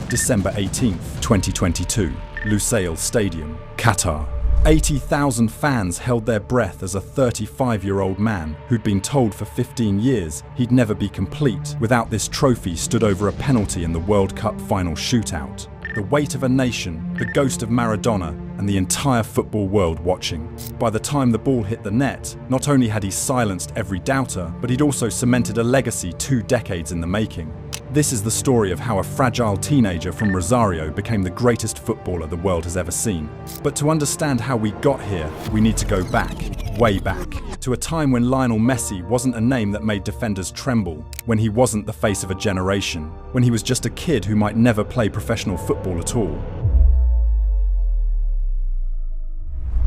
December 18th, 2022, Lusail Stadium, Qatar. 80,000 fans held their breath as a 35-year-old man who'd been told for 15 years he'd never be complete without this trophy stood over a penalty in the World Cup final shootout. The weight of a nation, the ghost of Maradona, and the entire football world watching. By the time the ball hit the net, not only had he silenced every doubter, but he'd also cemented a legacy 2 decades in the making. This is the story of how a fragile teenager from Rosario became the greatest footballer the world has ever seen. But to understand how we got here, we need to go back, way back, to a time when Lionel Messi wasn't a name that made defenders tremble, when he wasn't the face of a generation, when he was just a kid who might never play professional football at all.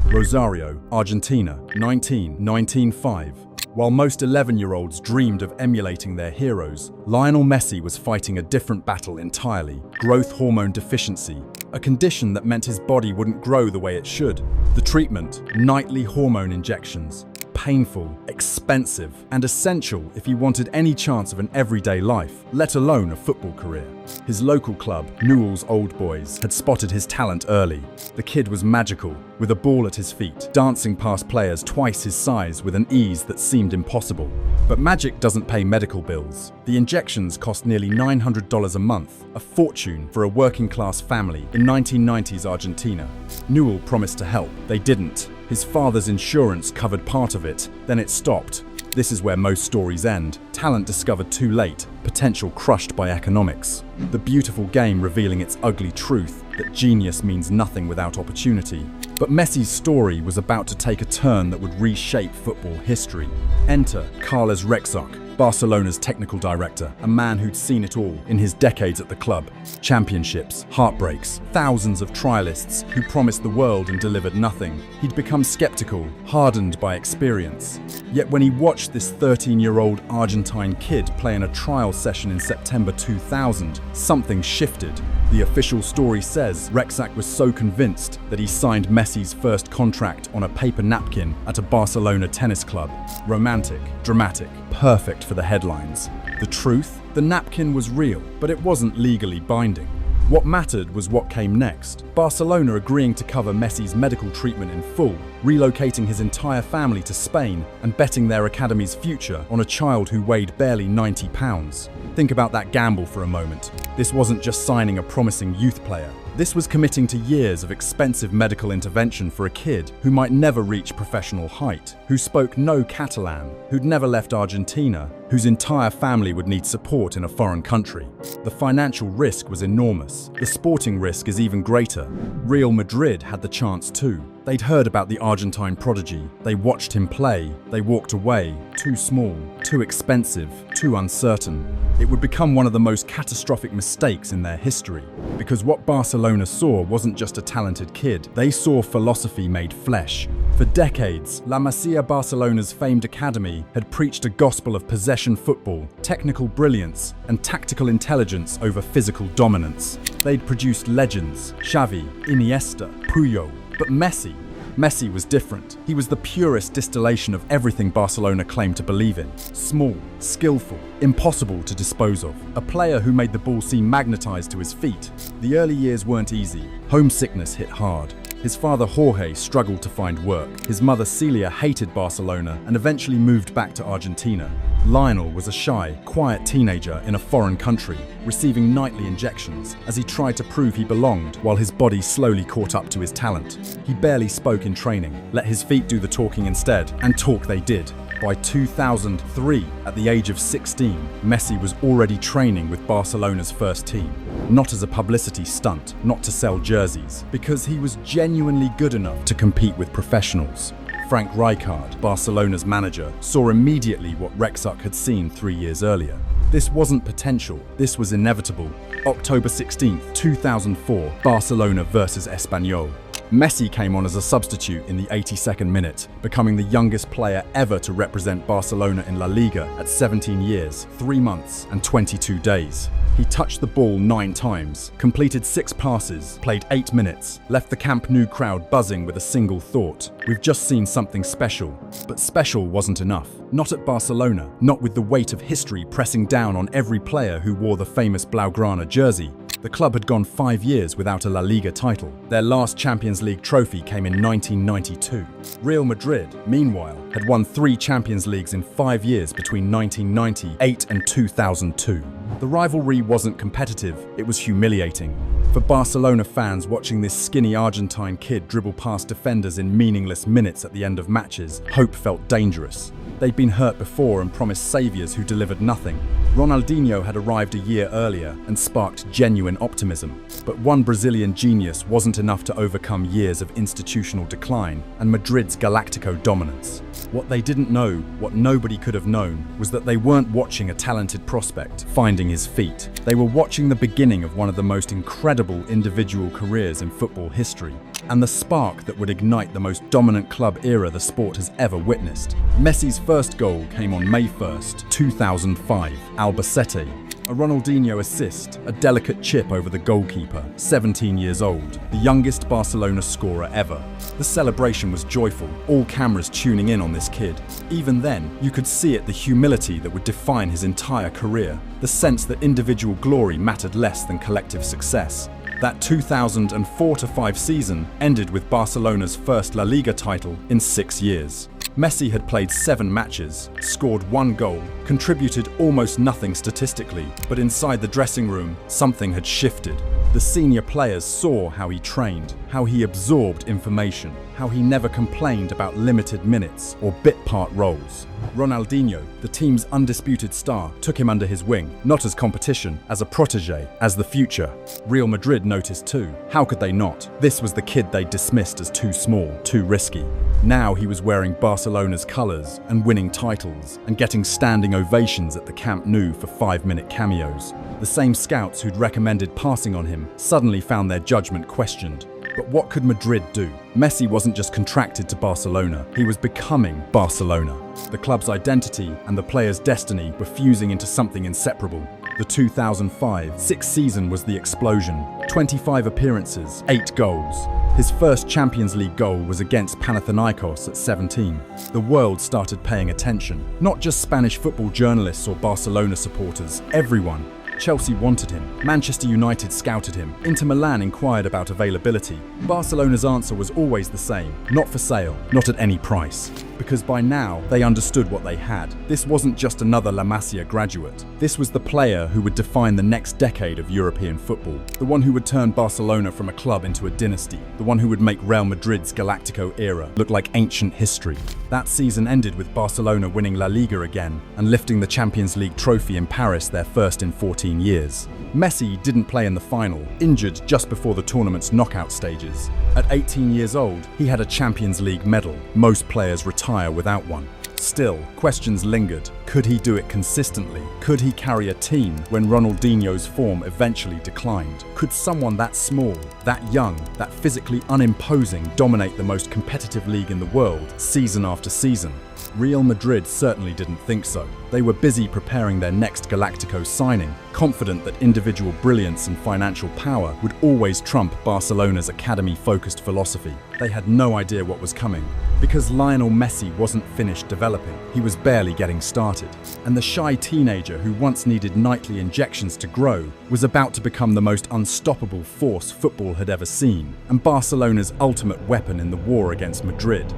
Rosario, Argentina, 1995. While most 11-year-olds dreamed of emulating their heroes, Lionel Messi was fighting a different battle entirely: growth hormone deficiency, a condition that meant his body wouldn't grow the way it should. The treatment: nightly hormone injections. Painful, expensive, and essential if he wanted any chance of an everyday life, let alone a football career. His local club, Newell's Old Boys, had spotted his talent early. The kid was magical, with a ball at his feet, dancing past players twice his size with an ease that seemed impossible. But magic doesn't pay medical bills. The injections cost nearly $900 a month, a fortune for a working-class family in 1990s Argentina. Newell promised to help. They didn't. His father's insurance covered part of it, then it stopped. This is where most stories end. Talent discovered too late, potential crushed by economics. The beautiful game revealing its ugly truth, that genius means nothing without opportunity. But Messi's story was about to take a turn that would reshape football history. Enter Carles Rexach, Barcelona's technical director, a man who'd seen it all in his decades at the club. Championships, heartbreaks, thousands of trialists who promised the world and delivered nothing. He'd become skeptical, hardened by experience. Yet when he watched this 13-year-old Argentine kid play in a trial session in September 2000, something shifted. The official story says Rexach was so convinced that he signed Messi's first contract on a paper napkin at a Barcelona tennis club. Romantic, dramatic, perfect for the headlines. The truth? The napkin was real, but it wasn't legally binding. What mattered was what came next. Barcelona agreeing to cover Messi's medical treatment in full, relocating his entire family to Spain, and betting their academy's future on a child who weighed barely 90 pounds. Think about that gamble for a moment. This wasn't just signing a promising youth player. This was committing to years of expensive medical intervention for a kid who might never reach professional height, who spoke no Catalan, who'd never left Argentina, whose entire family would need support in a foreign country. The financial risk was enormous. The sporting risk is even greater. Real Madrid had the chance too. They'd heard about the Argentine prodigy. They watched him play. They walked away. Too small, too expensive, too uncertain. It would become one of the most catastrophic mistakes in their history. Because what Barcelona saw wasn't just a talented kid. They saw philosophy made flesh. For decades, La Masia, Barcelona's famed academy, had preached a gospel of possession football, technical brilliance, and tactical intelligence over physical dominance. They'd produced legends: Xavi, Iniesta, Puyol. But Messi was different. He was the purest distillation of everything Barcelona claimed to believe in. Small, skillful, impossible to dispose of. A player who made the ball seem magnetized to his feet. The early years weren't easy. Homesickness hit hard. His father Jorge struggled to find work. His mother Celia hated Barcelona and eventually moved back to Argentina. Lionel was a shy, quiet teenager in a foreign country, receiving nightly injections as he tried to prove he belonged while his body slowly caught up to his talent. He barely spoke in training, let his feet do the talking instead, and talk they did. By 2003, at the age of 16, Messi was already training with Barcelona's first team. Not as a publicity stunt, not to sell jerseys, because he was genuinely good enough to compete with professionals. Frank Rijkaard, Barcelona's manager, saw immediately what Rexach had seen 3 years earlier. This wasn't potential, this was inevitable. October 16, 2004, Barcelona versus Espanyol. Messi came on as a substitute in the 82nd minute, becoming the youngest player ever to represent Barcelona in La Liga at 17 years, 3 months, and 22 days. He touched the ball 9 times, completed 6 passes, played 8 minutes, left the Camp Nou crowd buzzing with a single thought: we've just seen something special. But special wasn't enough. Not at Barcelona, not with the weight of history pressing down on every player who wore the famous Blaugrana jersey. The club had gone 5 years without a La Liga title. Their last Champions League trophy came in 1992. Real Madrid, meanwhile, had won 3 Champions Leagues in 5 years between 1998 and 2002. The rivalry wasn't competitive, it was humiliating. For Barcelona fans watching this skinny Argentine kid dribble past defenders in meaningless minutes at the end of matches, hope felt dangerous. They'd been hurt before and promised saviors who delivered nothing. Ronaldinho had arrived a year earlier and sparked genuine optimism. But one Brazilian genius wasn't enough to overcome years of institutional decline and Madrid's Galactico dominance. What they didn't know, what nobody could have known, was that they weren't watching a talented prospect finding his feet. They were watching the beginning of one of the most incredible individual careers in football history, and the spark that would ignite the most dominant club era the sport has ever witnessed. Messi's first goal came on May 1st, 2005, Albacete. A Ronaldinho assist, a delicate chip over the goalkeeper, 17 years old, the youngest Barcelona scorer ever. The celebration was joyful, all cameras tuning in on this kid. Even then, you could see it, the humility that would define his entire career, the sense that individual glory mattered less than collective success. That 2004-05 season ended with Barcelona's first La Liga title in 6 years. Messi had played 7 matches, scored 1 goal, contributed almost nothing statistically, but inside the dressing room, something had shifted. The senior players saw how he trained, how he absorbed information, how he never complained about limited minutes or bit-part roles. Ronaldinho, the team's undisputed star, took him under his wing, not as competition, as a protégé, as the future. Real Madrid noticed too. How could they not? This was the kid they dismissed as too small, too risky. Now he was wearing Barcelona's colours and winning titles and getting standing ovations at the Camp Nou for 5-minute cameos. The same scouts who'd recommended passing on him suddenly found their judgment questioned. But what could Madrid do? Messi wasn't just contracted to Barcelona, he was becoming Barcelona. The club's identity and the player's destiny were fusing into something inseparable. The 2005-06 season was the explosion. 25 appearances, 8 goals. His first Champions League goal was against Panathinaikos at 17. The world started paying attention. Not just Spanish football journalists or Barcelona supporters, everyone. Chelsea wanted him, Manchester United scouted him, Inter Milan inquired about availability. Barcelona's answer was always the same: not for sale, not at any price. Because by now, they understood what they had. This wasn't just another La Masia graduate. This was the player who would define the next decade of European football. The one who would turn Barcelona from a club into a dynasty. The one who would make Real Madrid's Galactico era look like ancient history. That season ended with Barcelona winning La Liga again and lifting the Champions League trophy in Paris, their first in 14 years. Messi didn't play in the final, injured just before the tournament's knockout stages. At 18 years old, he had a Champions League medal. Most players retire without one. Still, questions lingered. Could he do it consistently? Could he carry a team when Ronaldinho's form eventually declined? Could someone that small, that young, that physically unimposing dominate the most competitive league in the world season after season? Real Madrid certainly didn't think so. They were busy preparing their next Galactico signing, confident that individual brilliance and financial power would always trump Barcelona's academy-focused philosophy. They had no idea what was coming. Because Lionel Messi wasn't finished developing, he was barely getting started. And the shy teenager who once needed nightly injections to grow was about to become the most unstoppable force football had ever seen, and Barcelona's ultimate weapon in the war against Madrid.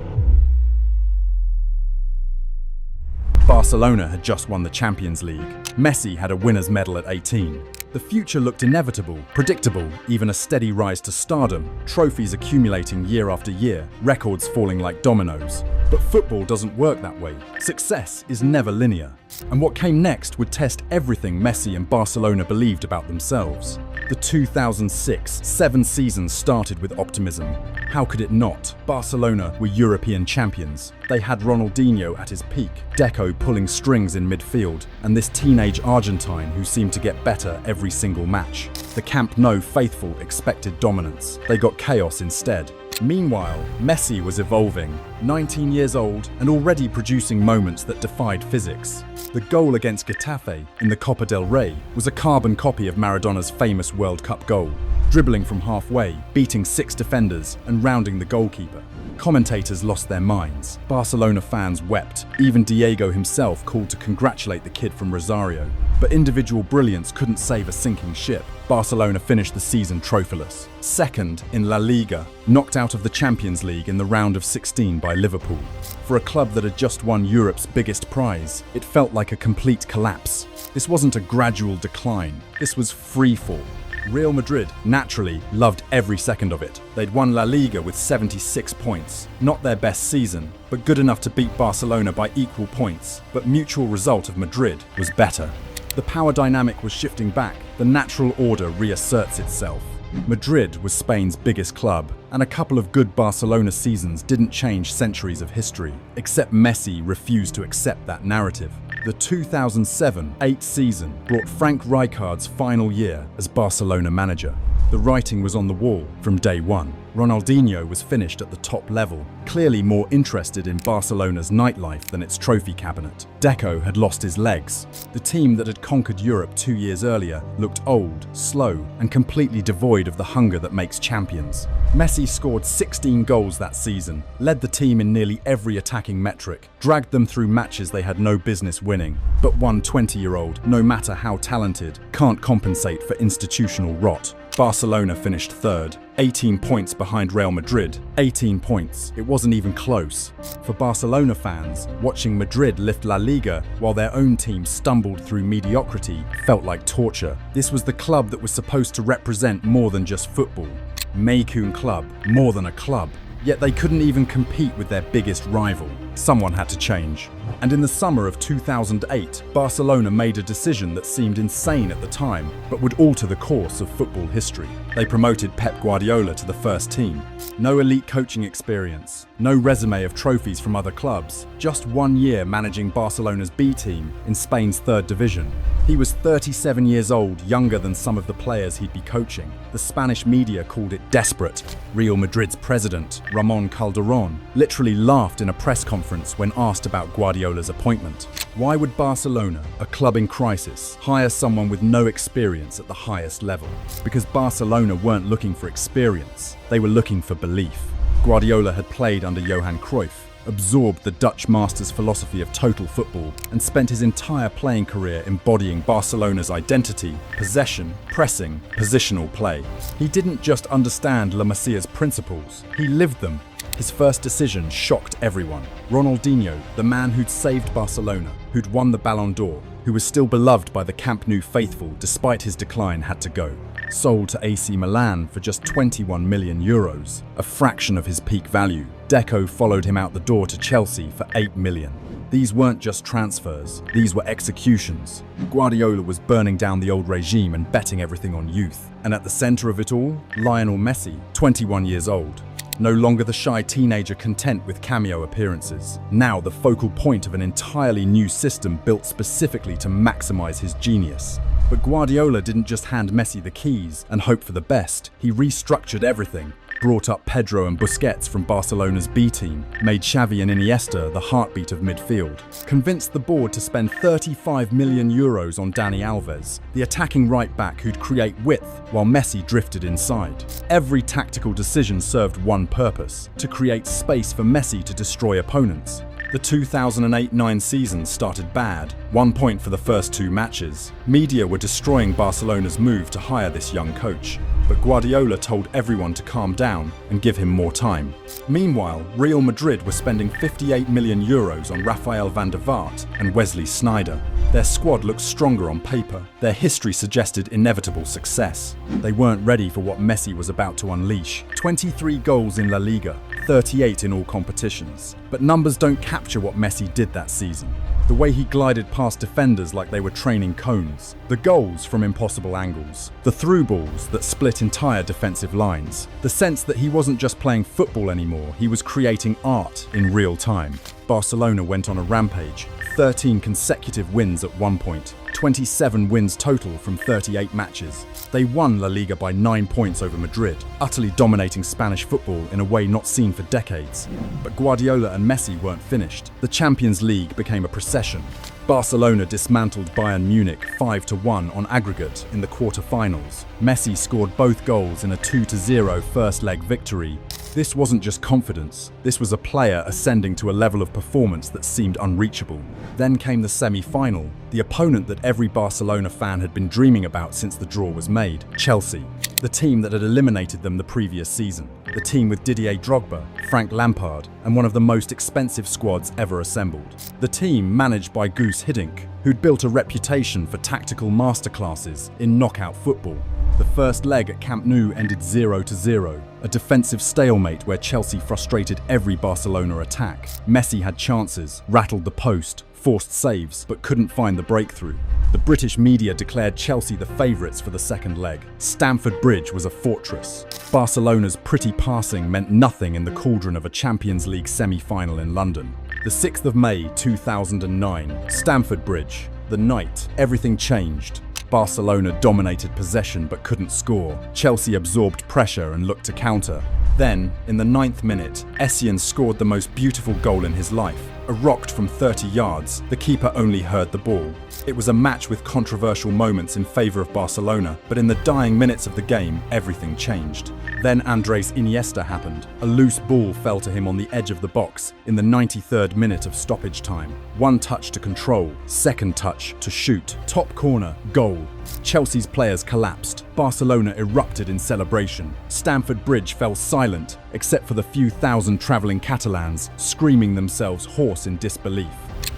Barcelona had just won the Champions League. Messi had a winner's medal at 18. The future looked inevitable, predictable, even a steady rise to stardom, trophies accumulating year after year, records falling like dominoes. But football doesn't work that way. Success is never linear. And what came next would test everything Messi and Barcelona believed about themselves. The 2006-07 season started with optimism. How could it not? Barcelona were European champions. They had Ronaldinho at his peak, Deco pulling strings in midfield, and this teenage Argentine who seemed to get better every single match. The Camp Nou faithful expected dominance. They got chaos instead. Meanwhile, Messi was evolving, 19 years old and already producing moments that defied physics. The goal against Getafe in the Copa del Rey was a carbon copy of Maradona's famous World Cup goal, dribbling from halfway, beating 6 defenders and rounding the goalkeeper. Commentators lost their minds. Barcelona fans wept. Even Diego himself called to congratulate the kid from Rosario. but individual brilliance couldn't save a sinking ship. Barcelona finished the season trophyless. Second in La Liga, knocked out of the Champions League in the round of 16 by Liverpool. For a club that had just won Europe's biggest prize, it felt like a complete collapse. This wasn't a gradual decline, this was freefall. Real Madrid, naturally, loved every second of it. They'd won La Liga with 76 points. Not their best season, but good enough to beat Barcelona by equal points. But mutual result of Madrid was better. The power dynamic was shifting back. The natural order reasserts itself. Madrid was Spain's biggest club, and a couple of good Barcelona seasons didn't change centuries of history, except Messi refused to accept that narrative. The 2007-08 season brought Frank Rijkaard's final year as Barcelona manager. The writing was on the wall from day one. Ronaldinho was finished at the top level, clearly more interested in Barcelona's nightlife than its trophy cabinet. Deco had lost his legs. The team that had conquered Europe 2 years earlier looked old, slow, and completely devoid of the hunger that makes champions. Messi scored 16 goals that season, led the team in nearly every attacking metric, dragged them through matches they had no business winning. But one 20-year-old, no matter how talented, can't compensate for institutional rot. Barcelona finished third, 18 points behind Real Madrid. 18 points. It wasn't even close. For Barcelona fans, watching Madrid lift La Liga while their own team stumbled through mediocrity felt like torture. This was the club that was supposed to represent more than just football. Maykoon Club, more than a club. Yet they couldn't even compete with their biggest rival. Someone had to change. And in the summer of 2008, Barcelona made a decision that seemed insane at the time, but would alter the course of football history. They promoted Pep Guardiola to the first team. No elite coaching experience, no resume of trophies from other clubs, just 1 year managing Barcelona's B team in Spain's third division. He was 37 years old, younger than some of the players he'd be coaching. The Spanish media called it desperate. Real Madrid's president, Ramon Calderón, literally laughed in a press conference when asked about Guardiola's appointment. Why would Barcelona, a club in crisis, hire someone with no experience at the highest level? Because Barcelona weren't looking for experience, they were looking for belief. Guardiola had played under Johan Cruyff, absorbed the Dutch master's philosophy of total football, and spent his entire playing career embodying Barcelona's identity, possession, pressing, positional play. He didn't just understand La Masia's principles, he lived them. His first decision shocked everyone. Ronaldinho, the man who'd saved Barcelona, who'd won the Ballon d'Or, who was still beloved by the Camp Nou faithful despite his decline, had to go. Sold to AC Milan for just 21 million euros, a fraction of his peak value. Deco followed him out the door to Chelsea for 8 million. These weren't just transfers, these were executions. Guardiola was burning down the old regime and betting everything on youth. And at the center of it all, Lionel Messi, 21 years old. No longer the shy teenager content with cameo appearances. Now the focal point of an entirely new system built specifically to maximize his genius. But Guardiola didn't just hand Messi the keys and hope for the best. He restructured everything. Brought up Pedro and Busquets from Barcelona's B team, made Xavi and Iniesta the heartbeat of midfield, convinced the board to spend 35 million euros on Dani Alves, the attacking right-back who'd create width while Messi drifted inside. Every tactical decision served one purpose: to create space for Messi to destroy opponents. The 2008-09 season started bad, 1 point for the first 2 matches. Media were destroying Barcelona's move to hire this young coach, but Guardiola told everyone to calm down and give him more time. Meanwhile, Real Madrid were spending 58 million euros on Rafael van der Vaart and Wesley Sneijder. Their squad looked stronger on paper. Their history suggested inevitable success. They weren't ready for what Messi was about to unleash. 23 goals in La Liga, 38 in all competitions. But numbers don't capture what Messi did that season. The way he glided past defenders like they were training cones. The goals from impossible angles. The through balls that split entire defensive lines. The sense that he wasn't just playing football anymore, he was creating art in real time. Barcelona went on a rampage. 13 consecutive wins at one point. 27 wins total from 38 matches. They won La Liga by 9 points over Madrid, utterly dominating Spanish football in a way not seen for decades. But Guardiola and Messi weren't finished. The Champions League became a procession. Barcelona dismantled Bayern Munich 5-1 on aggregate in the quarter-finals. Messi scored both goals in a 2-0 first-leg victory. This wasn't just confidence, this was a player ascending to a level of performance that seemed unreachable. Then came the semi-final, the opponent that every Barcelona fan had been dreaming about since the draw was made, Chelsea. The team that had eliminated them the previous season. The team with Didier Drogba, Frank Lampard, and one of the most expensive squads ever assembled. The team managed by Guus Hiddink, who'd built a reputation for tactical masterclasses in knockout football. The first leg at Camp Nou ended 0-0, a defensive stalemate where Chelsea frustrated every Barcelona attack. Messi had chances, rattled the post, forced saves, but couldn't find the breakthrough. The British media declared Chelsea the favourites for the second leg. Stamford Bridge was a fortress. Barcelona's pretty passing meant nothing in the cauldron of a Champions League semi-final in London. The 6th of May 2009, Stamford Bridge. The night, everything changed. Barcelona dominated possession but couldn't score. Chelsea absorbed pressure and looked to counter. Then, in the 9th minute, Essien scored the most beautiful goal in his life. A rocked from 30 yards, the keeper only heard the ball. It was a match with controversial moments in favour of Barcelona, but in the dying minutes of the game, everything changed. Then Andres Iniesta happened. A loose ball fell to him on the edge of the box in the 93rd minute of stoppage time. One touch to control, second touch to shoot, top corner, goal. Chelsea's players collapsed. Barcelona erupted in celebration. Stamford Bridge fell silent, except for the few thousand travelling Catalans screaming themselves hoarse in disbelief.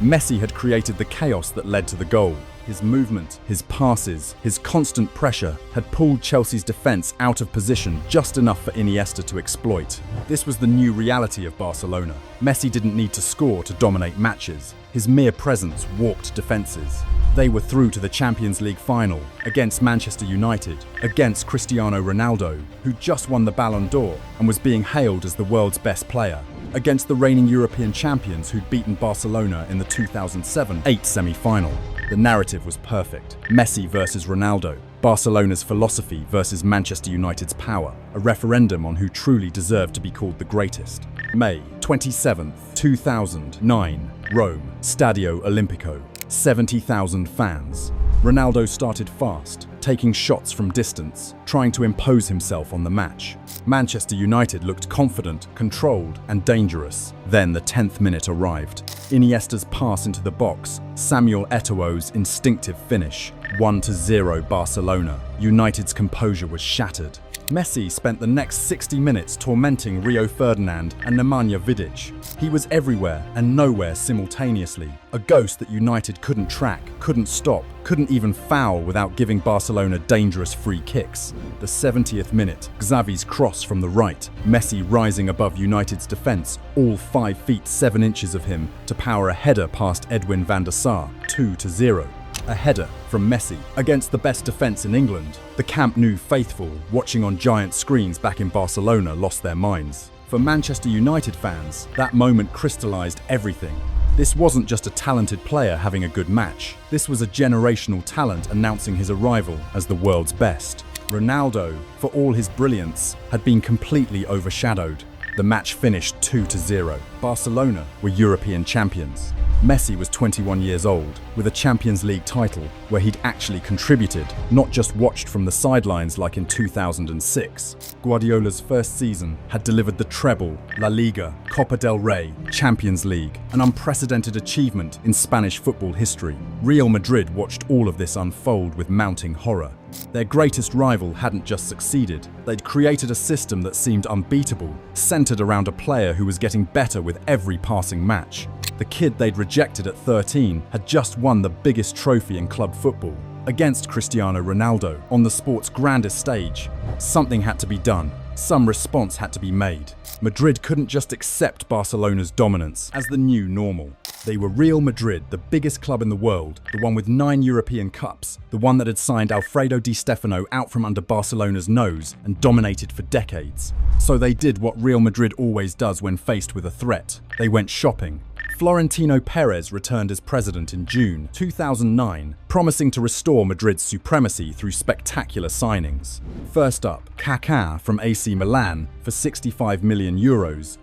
Messi had created the chaos that led to the goal. His movement, his passes, his constant pressure had pulled Chelsea's defence out of position just enough for Iniesta to exploit. This was the new reality of Barcelona. Messi didn't need to score to dominate matches. His mere presence warped defences. They were through to the Champions League final, against Manchester United, against Cristiano Ronaldo, who just won the Ballon d'Or and was being hailed as the world's best player, against the reigning European champions who'd beaten Barcelona in the 2007-8 semi-final. The narrative was perfect. Messi versus Ronaldo, Barcelona's philosophy versus Manchester United's power, a referendum on who truly deserved to be called the greatest. May 27, 2009, Rome, Stadio Olimpico. 70,000 fans. Ronaldo started fast, taking shots from distance, trying to impose himself on the match. Manchester United looked confident, controlled, and dangerous. Then the 10th minute arrived. Iniesta's pass into the box, Samuel Eto'o's instinctive finish. 1-0 Barcelona. United's composure was shattered. Messi spent the next 60 minutes tormenting Rio Ferdinand and Nemanja Vidic. He was everywhere and nowhere simultaneously, a ghost that United couldn't track, couldn't stop, couldn't even foul without giving Barcelona dangerous free kicks. The 70th minute, Xavi's cross from the right, Messi rising above United's defence, all 5 feet 7 inches of him, to power a header past Edwin van der Sar, 2-0. A header from Messi against the best defence in England. The Camp Nou faithful, watching on giant screens back in Barcelona, lost their minds. For Manchester United fans, that moment crystallised everything. This wasn't just a talented player having a good match. This was a generational talent announcing his arrival as the world's best. Ronaldo, for all his brilliance, had been completely overshadowed. The match finished 2-0. Barcelona were European champions. Messi was 21 years old, with a Champions League title where he'd actually contributed, not just watched from the sidelines like in 2006. Guardiola's first season had delivered the treble, La Liga, Copa del Rey, Champions League, an unprecedented achievement in Spanish football history. Real Madrid watched all of this unfold with mounting horror. Their greatest rival hadn't just succeeded, they'd created a system that seemed unbeatable, centered around a player who was getting better with every passing match. The kid they'd rejected at 13 had just won the biggest trophy in club football, against Cristiano Ronaldo, on the sport's grandest stage. Something had to be done. Some response had to be made. Madrid couldn't just accept Barcelona's dominance as the new normal. They were Real Madrid, the biggest club in the world, the one with 9 European Cups, the one that had signed Alfredo Di Stefano out from under Barcelona's nose and dominated for decades. So they did what Real Madrid always does when faced with a threat. They went shopping. Florentino Perez returned as president in June 2009, promising to restore Madrid's supremacy through spectacular signings. First up, Kaká from AC Milan for €65 million,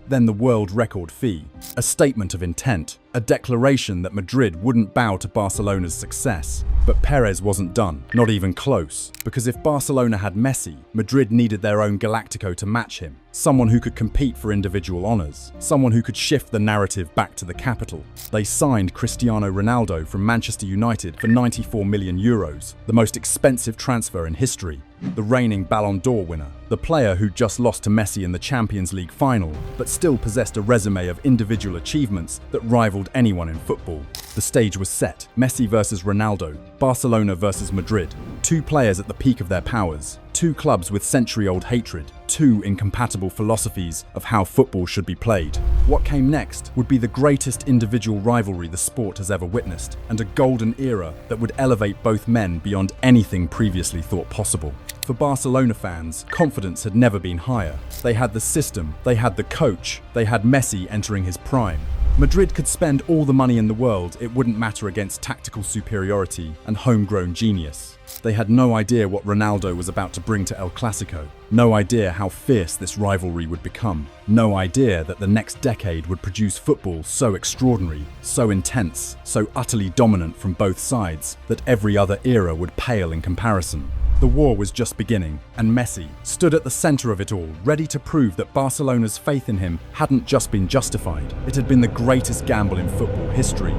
then the world record fee. A statement of intent, a declaration that Madrid wouldn't bow to Barcelona's success. But Perez wasn't done, not even close, because if Barcelona had Messi, Madrid needed their own Galactico to match him. Someone who could compete for individual honours, someone who could shift the narrative back to the capital. They signed Cristiano Ronaldo from Manchester United for €94 million, the most expensive transfer in history. The reigning Ballon d'Or winner, the player who just lost to Messi in the Champions League final, but still possessed a resume of individual achievements that rivaled anyone in football. The stage was set, Messi versus Ronaldo, Barcelona versus Madrid. Two players at the peak of their powers, two clubs with century-old hatred, two incompatible philosophies of how football should be played. What came next would be the greatest individual rivalry the sport has ever witnessed, and a golden era that would elevate both men beyond anything previously thought possible. For Barcelona fans, confidence had never been higher. They had the system, they had the coach, they had Messi entering his prime. Madrid could spend all the money in the world, it wouldn't matter against tactical superiority and homegrown genius. They had no idea what Ronaldo was about to bring to El Clasico, no idea how fierce this rivalry would become, no idea that the next decade would produce football so extraordinary, so intense, so utterly dominant from both sides, that every other era would pale in comparison. The war was just beginning, and Messi stood at the center of it all, ready to prove that Barcelona's faith in him hadn't just been justified, it had been the greatest gamble in football history.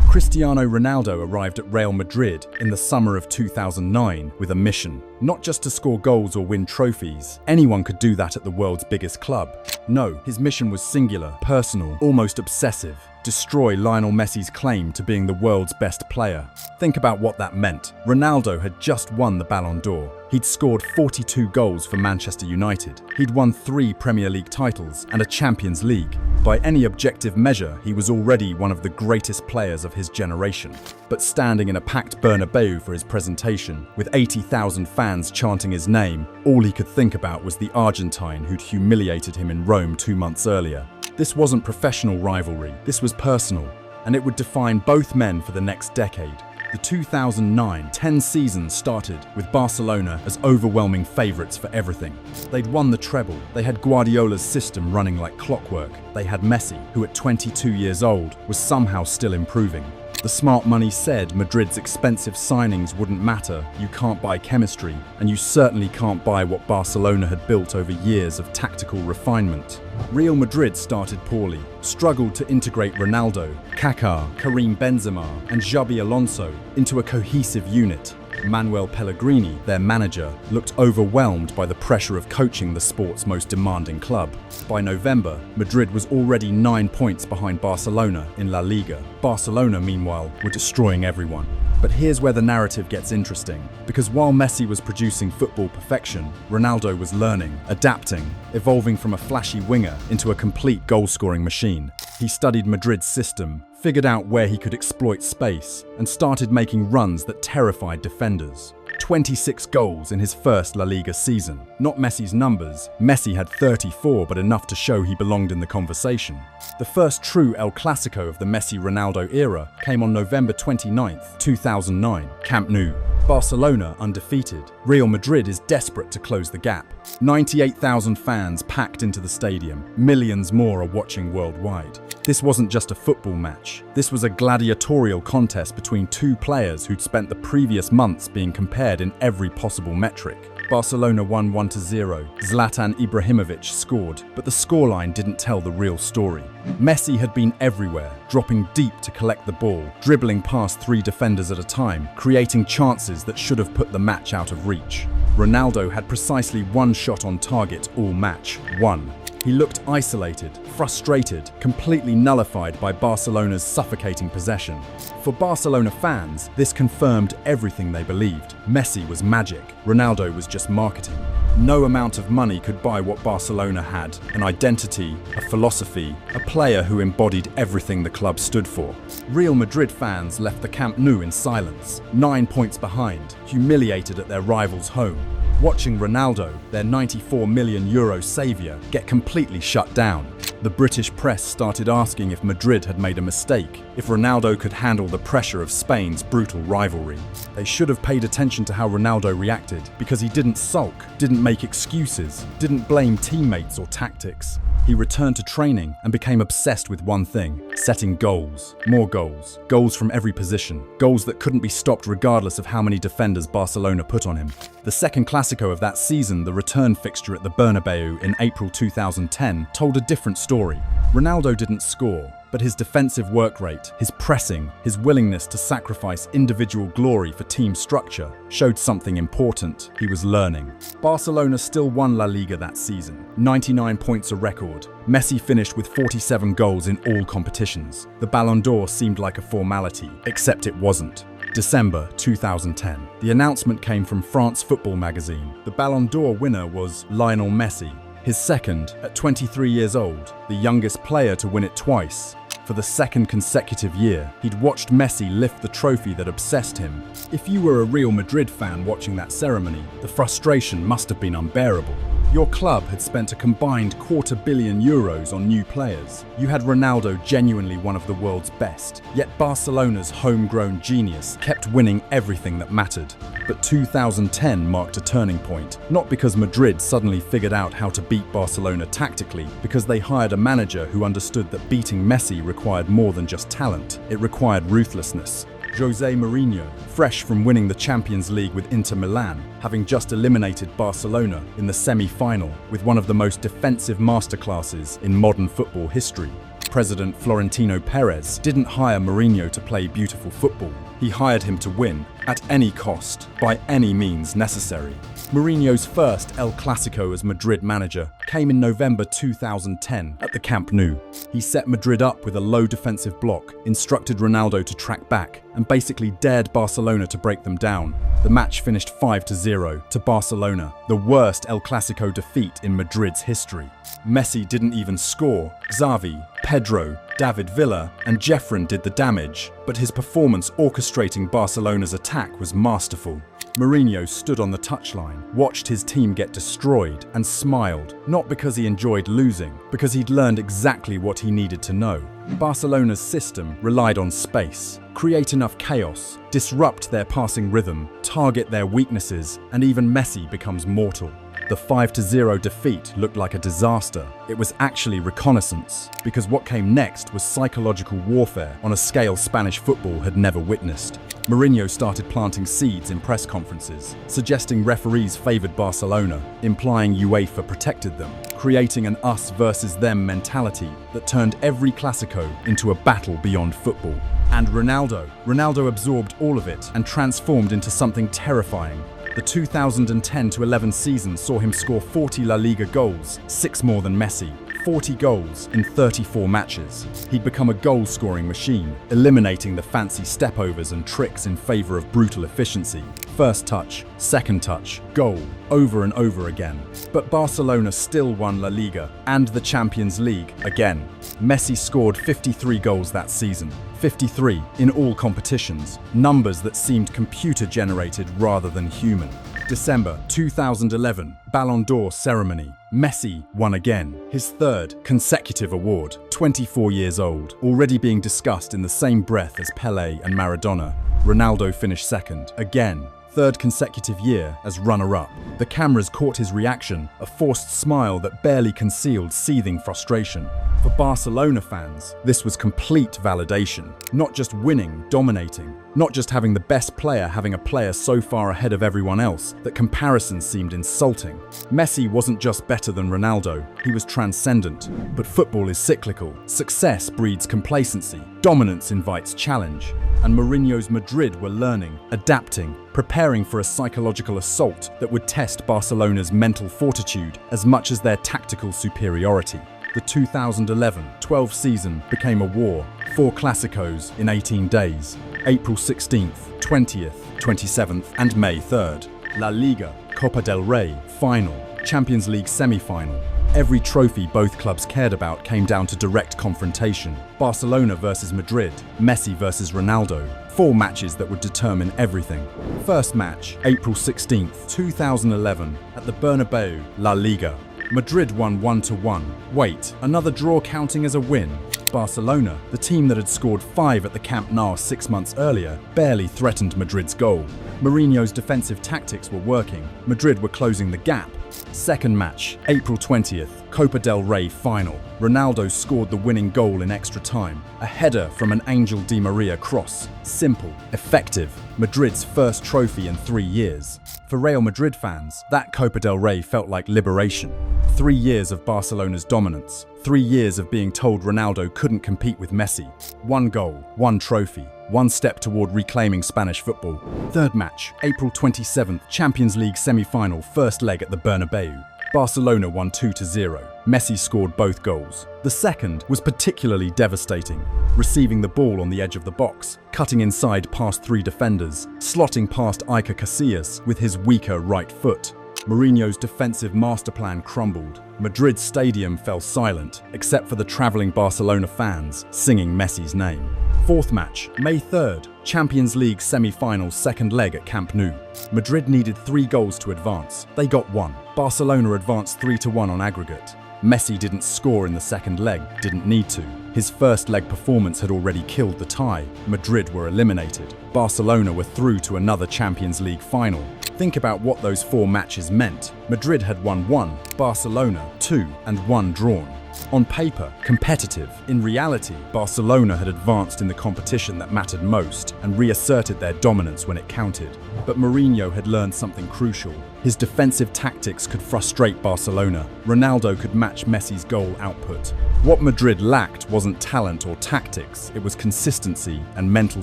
Cristiano Ronaldo arrived at Real Madrid in the summer of 2009 with a mission, not just to score goals or win trophies. Anyone could do that at the world's biggest club. No, his mission was singular, personal, almost obsessive. Destroy Lionel Messi's claim to being the world's best player. Think about what that meant. Ronaldo had just won the Ballon d'Or. He'd scored 42 goals for Manchester United. He'd won 3 Premier League titles and a Champions League. By any objective measure, he was already one of the greatest players of his generation. But standing in a packed Bernabeu for his presentation, with 80,000 fans chanting his name, all he could think about was the Argentine who'd humiliated him in Rome 2 months earlier. This wasn't professional rivalry, this was personal, and it would define both men for the next decade. The 2009-10 season started with Barcelona as overwhelming favourites for everything. They'd won the treble, they had Guardiola's system running like clockwork, they had Messi, who at 22 years old was somehow still improving. The smart money said Madrid's expensive signings wouldn't matter, you can't buy chemistry, and you certainly can't buy what Barcelona had built over years of tactical refinement. Real Madrid started poorly, struggled to integrate Ronaldo, Kaká, Karim Benzema, and Xabi Alonso into a cohesive unit. Manuel Pellegrini, their manager, looked overwhelmed by the pressure of coaching the sport's most demanding club. By November, Madrid was already 9 points behind Barcelona in La Liga. Barcelona, meanwhile, were destroying everyone. But here's where the narrative gets interesting, because while Messi was producing football perfection, Ronaldo was learning, adapting, evolving from a flashy winger into a complete goal-scoring machine. He studied Madrid's system, figured out where he could exploit space, and started making runs that terrified defenders. 26 goals in his first La Liga season. Not Messi's numbers, Messi had 34, but enough to show he belonged in the conversation. The first true El Clasico of the Messi-Ronaldo era came on November 29, 2009, Camp Nou. Barcelona undefeated. Real Madrid is desperate to close the gap. 98,000 fans packed into the stadium. Millions more are watching worldwide. This wasn't just a football match. This was a gladiatorial contest between two players who'd spent the previous months being compared in every possible metric. Barcelona won 1-0. Zlatan Ibrahimovic scored, but the scoreline didn't tell the real story. Messi had been everywhere, dropping deep to collect the ball, dribbling past 3 defenders at a time, creating chances that should have put the match out of reach. Ronaldo had precisely 1 shot on target all match, 1. He looked isolated, frustrated, completely nullified by Barcelona's suffocating possession. For Barcelona fans, this confirmed everything they believed. Messi was magic, Ronaldo was just marketing. No amount of money could buy what Barcelona had: an identity, a philosophy, a player who embodied everything the club stood for. Real Madrid fans left the Camp Nou in silence, 9 points behind, humiliated at their rival's home. watching Ronaldo, their €94 million saviour, get completely shut down. The British press started asking if Madrid had made a mistake, if Ronaldo could handle the pressure of Spain's brutal rivalry. They should have paid attention to how Ronaldo reacted, because he didn't sulk, didn't make excuses, didn't blame teammates or tactics. He returned to training and became obsessed with one thing: setting goals. More goals. Goals from every position. Goals that couldn't be stopped regardless of how many defenders Barcelona put on him. The second Clásico of that season, the return fixture at the Bernabeu in April 2010, told a different story. Ronaldo didn't score, but his defensive work rate, his pressing, his willingness to sacrifice individual glory for team structure showed something important. He was learning. Barcelona still won La Liga that season, 99 points a record. Messi finished with 47 goals in all competitions. The Ballon d'Or seemed like a formality, except it wasn't. December 2010. The announcement came from France Football magazine. The Ballon d'Or winner was Lionel Messi, his second at 23 years old, the youngest player to win it twice. For the second consecutive year, he'd watched Messi lift the trophy that obsessed him. If you were a Real Madrid fan watching that ceremony, the frustration must have been unbearable. Your club had spent a combined €250 million on new players. You had Ronaldo, genuinely one of the world's best. Yet Barcelona's homegrown genius kept winning everything that mattered. But 2010 marked a turning point, not because Madrid suddenly figured out how to beat Barcelona tactically, because they hired a manager who understood that beating Messi required more than just talent. It required ruthlessness. José Mourinho, fresh from winning the Champions League with Inter Milan, having just eliminated Barcelona in the semi-final with one of the most defensive masterclasses in modern football history. President Florentino Perez didn't hire Mourinho to play beautiful football. He hired him to win, at any cost, by any means necessary. Mourinho's first El Clásico as Madrid manager came in November 2010 at the Camp Nou. He set Madrid up with a low defensive block, instructed Ronaldo to track back, and basically dared Barcelona to break them down. The match finished 5-0 to Barcelona, the worst El Clásico defeat in Madrid's history. Messi didn't even score. Xavi, Pedro, David Villa, and Jeffren did the damage, but his performance orchestrating Barcelona's attack was masterful. Mourinho stood on the touchline, watched his team get destroyed, and smiled, not because he enjoyed losing, because he'd learned exactly what he needed to know. Barcelona's system relied on space. Create enough chaos, disrupt their passing rhythm, target their weaknesses, and even Messi becomes mortal. The 5-0 defeat looked like a disaster. It was actually reconnaissance, because what came next was psychological warfare on a scale Spanish football had never witnessed. Mourinho started planting seeds in press conferences, suggesting referees favoured Barcelona, implying UEFA protected them, creating an us versus them mentality that turned every Clásico into a battle beyond football. And Ronaldo absorbed all of it and transformed into something terrifying. The 2010-11 season saw him score 40 La Liga goals, 6 more than Messi, 40 goals in 34 matches. He'd become a goal-scoring machine, eliminating the fancy stepovers and tricks in favour of brutal efficiency. First touch, second touch, goal, over and over again. But Barcelona still won La Liga and the Champions League again. Messi scored 53 goals that season, 53 in all competitions, numbers that seemed computer-generated rather than human. December 2011, Ballon d'Or ceremony. Messi won again, his third consecutive award, 24 years old, already being discussed in the same breath as Pelé and Maradona. Ronaldo finished second, again, third consecutive year as runner-up. The cameras caught his reaction, a forced smile that barely concealed seething frustration. For Barcelona fans, this was complete validation. Not just winning, dominating. Not just having the best player having a player so far ahead of everyone else that comparisons seemed insulting. Messi wasn't just better than Ronaldo, he was transcendent. But football is cyclical. Success breeds complacency. Dominance invites challenge. And Mourinho's Madrid were learning, adapting, preparing for a psychological assault that would test Barcelona's mental fortitude as much as their tactical superiority. The 2011-12 season became a war, 4 Clásicos in 18 days, April 16th, 20th, 27th and May 3rd. La Liga, Copa del Rey, final, Champions League semi-final. Every trophy both clubs cared about came down to direct confrontation. Barcelona versus Madrid, Messi versus Ronaldo. 4 matches that would determine everything. First match, April 16th, 2011, at the Bernabeu, La Liga. Madrid won 1-1. Wait, another draw counting as a win? Barcelona, the team that had scored 5 at the Camp Nou 6 months earlier, barely threatened Madrid's goal. Mourinho's defensive tactics were working. Madrid were closing the gap. Second match, April 20th, Copa del Rey final. Ronaldo scored the winning goal in extra time. A header from an Angel Di Maria cross. Simple, effective. Madrid's first trophy in 3 years. For Real Madrid fans, that Copa del Rey felt like liberation. 3 years of Barcelona's dominance. 3 years of being told Ronaldo couldn't compete with Messi. 1 goal, 1 trophy, 1 step toward reclaiming Spanish football. Third match, April 27th, Champions League semi-final, first leg at the Bernabeu. Barcelona won 2-0. Messi scored both goals. The second was particularly devastating, receiving the ball on the edge of the box, cutting inside past 3 defenders, slotting past Iker Casillas with his weaker right foot. Mourinho's defensive master plan crumbled. Madrid's stadium fell silent, except for the travelling Barcelona fans singing Messi's name. Fourth match, May 3rd, Champions League semi-final, second leg at Camp Nou. Madrid needed 3 goals to advance. They got 1. Barcelona advanced 3-1 on aggregate. Messi didn't score in the second leg, didn't need to. His first leg performance had already killed the tie. Madrid were eliminated. Barcelona were through to another Champions League final. Think about what those 4 matches meant. Madrid had won 1, Barcelona 2, and 1 drawn. On paper, competitive. In reality, Barcelona had advanced in the competition that mattered most and reasserted their dominance when it counted. But Mourinho had learned something crucial. His defensive tactics could frustrate Barcelona. Ronaldo could match Messi's goal output. What Madrid lacked wasn't talent or tactics, it was consistency and mental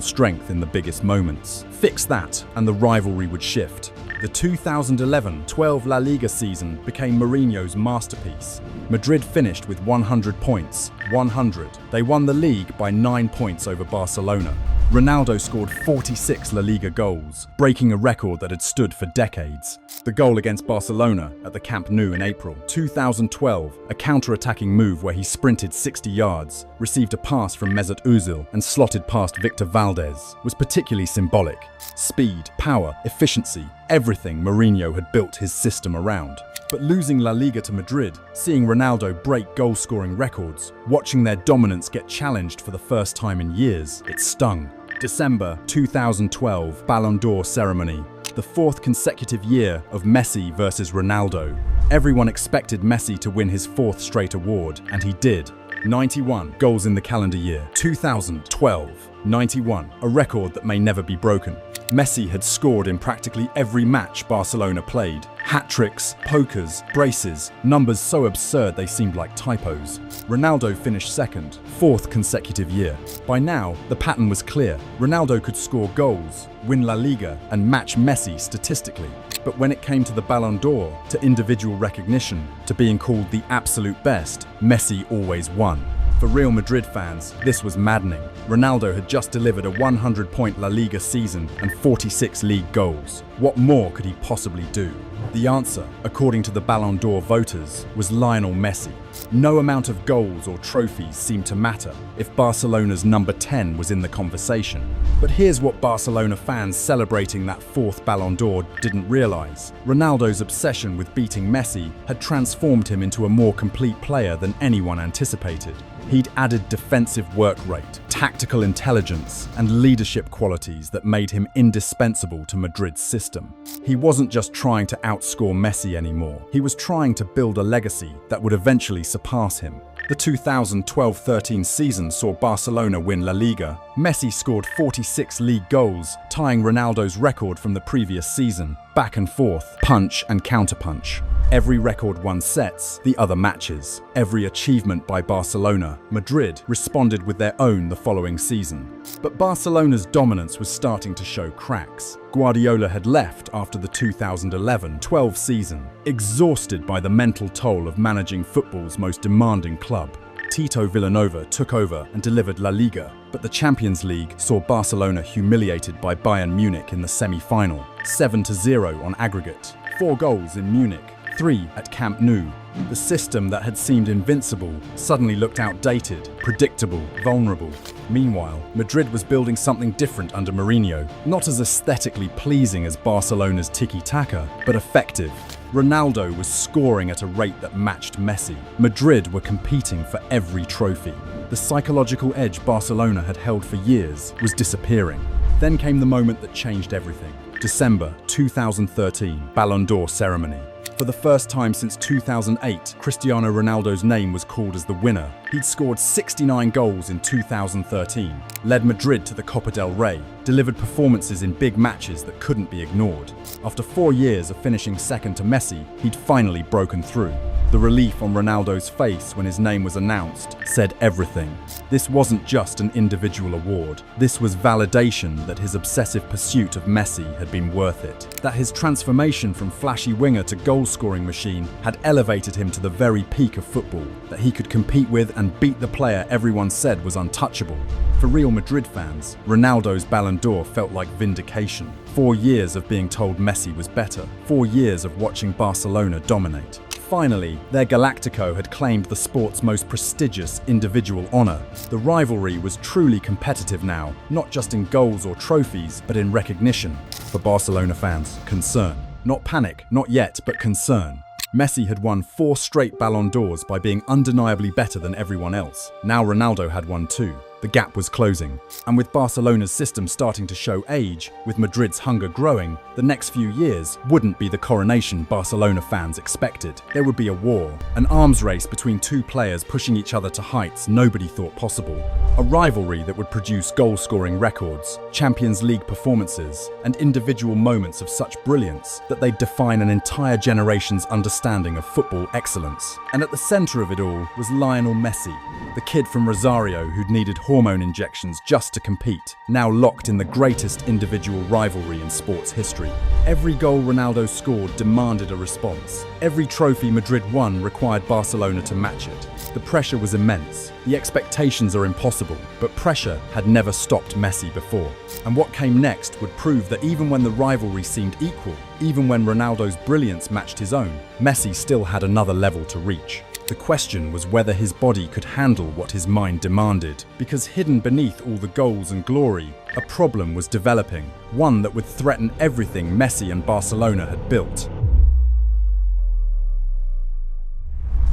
strength in the biggest moments. Fix that, and the rivalry would shift. The 2011-12 La Liga season became Mourinho's masterpiece. Madrid finished with 100 points. 100. They won the league by 9 points over Barcelona. Ronaldo scored 46 La Liga goals, breaking a record that had stood for decades. The goal against Barcelona at the Camp Nou in April 2012, a counter-attacking move where he sprinted 60 yards, received a pass from Mesut Ozil and slotted past Victor Valdez, was particularly symbolic. Speed, power, efficiency, everything Mourinho had built his system around. But losing La Liga to Madrid, seeing Ronaldo break goal-scoring records, watching their dominance get challenged for the first time in years, it stung. December 2012 Ballon d'Or ceremony, the 4th consecutive year of Messi versus Ronaldo. Everyone expected Messi to win his 4th straight award, and he did. 91 goals in the calendar year, 2012. 91, a record that may never be broken. Messi had scored in practically every match Barcelona played. Hat-tricks, pokers, braces, numbers so absurd they seemed like typos. Ronaldo finished second, 4th consecutive year. By now, the pattern was clear. Ronaldo could score goals, win La Liga, and match Messi statistically. But when it came to the Ballon d'Or, to individual recognition, to being called the absolute best, Messi always won. For Real Madrid fans, this was maddening. Ronaldo had just delivered a 100-point La Liga season and 46 league goals. What more could he possibly do? The answer, according to the Ballon d'Or voters, was Lionel Messi. No amount of goals or trophies seemed to matter if Barcelona's number 10 was in the conversation. But here's what Barcelona fans celebrating that 4th Ballon d'Or didn't realize. Ronaldo's obsession with beating Messi had transformed him into a more complete player than anyone anticipated. He'd added defensive work rate, tactical intelligence, and leadership qualities that made him indispensable to Madrid's system. He wasn't just trying to outscore Messi anymore. He was trying to build a legacy that would eventually surpass him. The 2012-13 season saw Barcelona win La Liga. Messi scored 46 league goals, tying Ronaldo's record from the previous season. Back and forth, punch and counterpunch. Every record won sets, the other matches. Every achievement by Barcelona, Madrid responded with their own the following season. But Barcelona's dominance was starting to show cracks. Guardiola had left after the 2011-12 season, exhausted by the mental toll of managing football's most demanding club. Tito Vilanova took over and delivered La Liga, but the Champions League saw Barcelona humiliated by Bayern Munich in the semi-final, 7-0 on aggregate. 4 goals in Munich, 3 at Camp Nou. The system that had seemed invincible suddenly looked outdated, predictable, vulnerable. Meanwhile, Madrid was building something different under Mourinho, not as aesthetically pleasing as Barcelona's tiki-taka, but effective. Ronaldo was scoring at a rate that matched Messi. Madrid were competing for every trophy. The psychological edge Barcelona had held for years was disappearing. Then came the moment that changed everything. December 2013, Ballon d'Or ceremony. For the first time since 2008, Cristiano Ronaldo's name was called as the winner. He'd scored 69 goals in 2013, led Madrid to the Copa del Rey, delivered performances in big matches that couldn't be ignored. After 4 years of finishing second to Messi, he'd finally broken through. The relief on Ronaldo's face when his name was announced said everything. This wasn't just an individual award. This was validation that his obsessive pursuit of Messi had been worth it. That his transformation from flashy winger to goal-scoring machine had elevated him to the very peak of football. That he could compete with and beat the player everyone said was untouchable. For Real Madrid fans, Ronaldo's Ballon d'Or felt like vindication. 4 years of being told Messi was better. 4 years of watching Barcelona dominate. Finally, their Galactico had claimed the sport's most prestigious individual honor. The rivalry was truly competitive now, not just in goals or trophies, but in recognition. For Barcelona fans, concern. Not panic, not yet, but concern. Messi had won 4 straight Ballon d'Ors by being undeniably better than everyone else. Now Ronaldo had won 2. The gap was closing. And with Barcelona's system starting to show age, with Madrid's hunger growing, the next few years wouldn't be the coronation Barcelona fans expected. There would be a war, an arms race between 2 players pushing each other to heights nobody thought possible. A rivalry that would produce goal-scoring records, Champions League performances, and individual moments of such brilliance that they'd define an entire generation's understanding of football excellence. And at the center of it all was Lionel Messi, the kid from Rosario who'd needed hormone injections just to compete, now locked in the greatest individual rivalry in sports history. Every goal Ronaldo scored demanded a response. Every trophy Madrid won required Barcelona to match it. The pressure was immense. The expectations are impossible, but pressure had never stopped Messi before. And what came next would prove that even when the rivalry seemed equal, even when Ronaldo's brilliance matched his own, Messi still had another level to reach. The question was whether his body could handle what his mind demanded, because hidden beneath all the goals and glory, a problem was developing, one that would threaten everything Messi and Barcelona had built.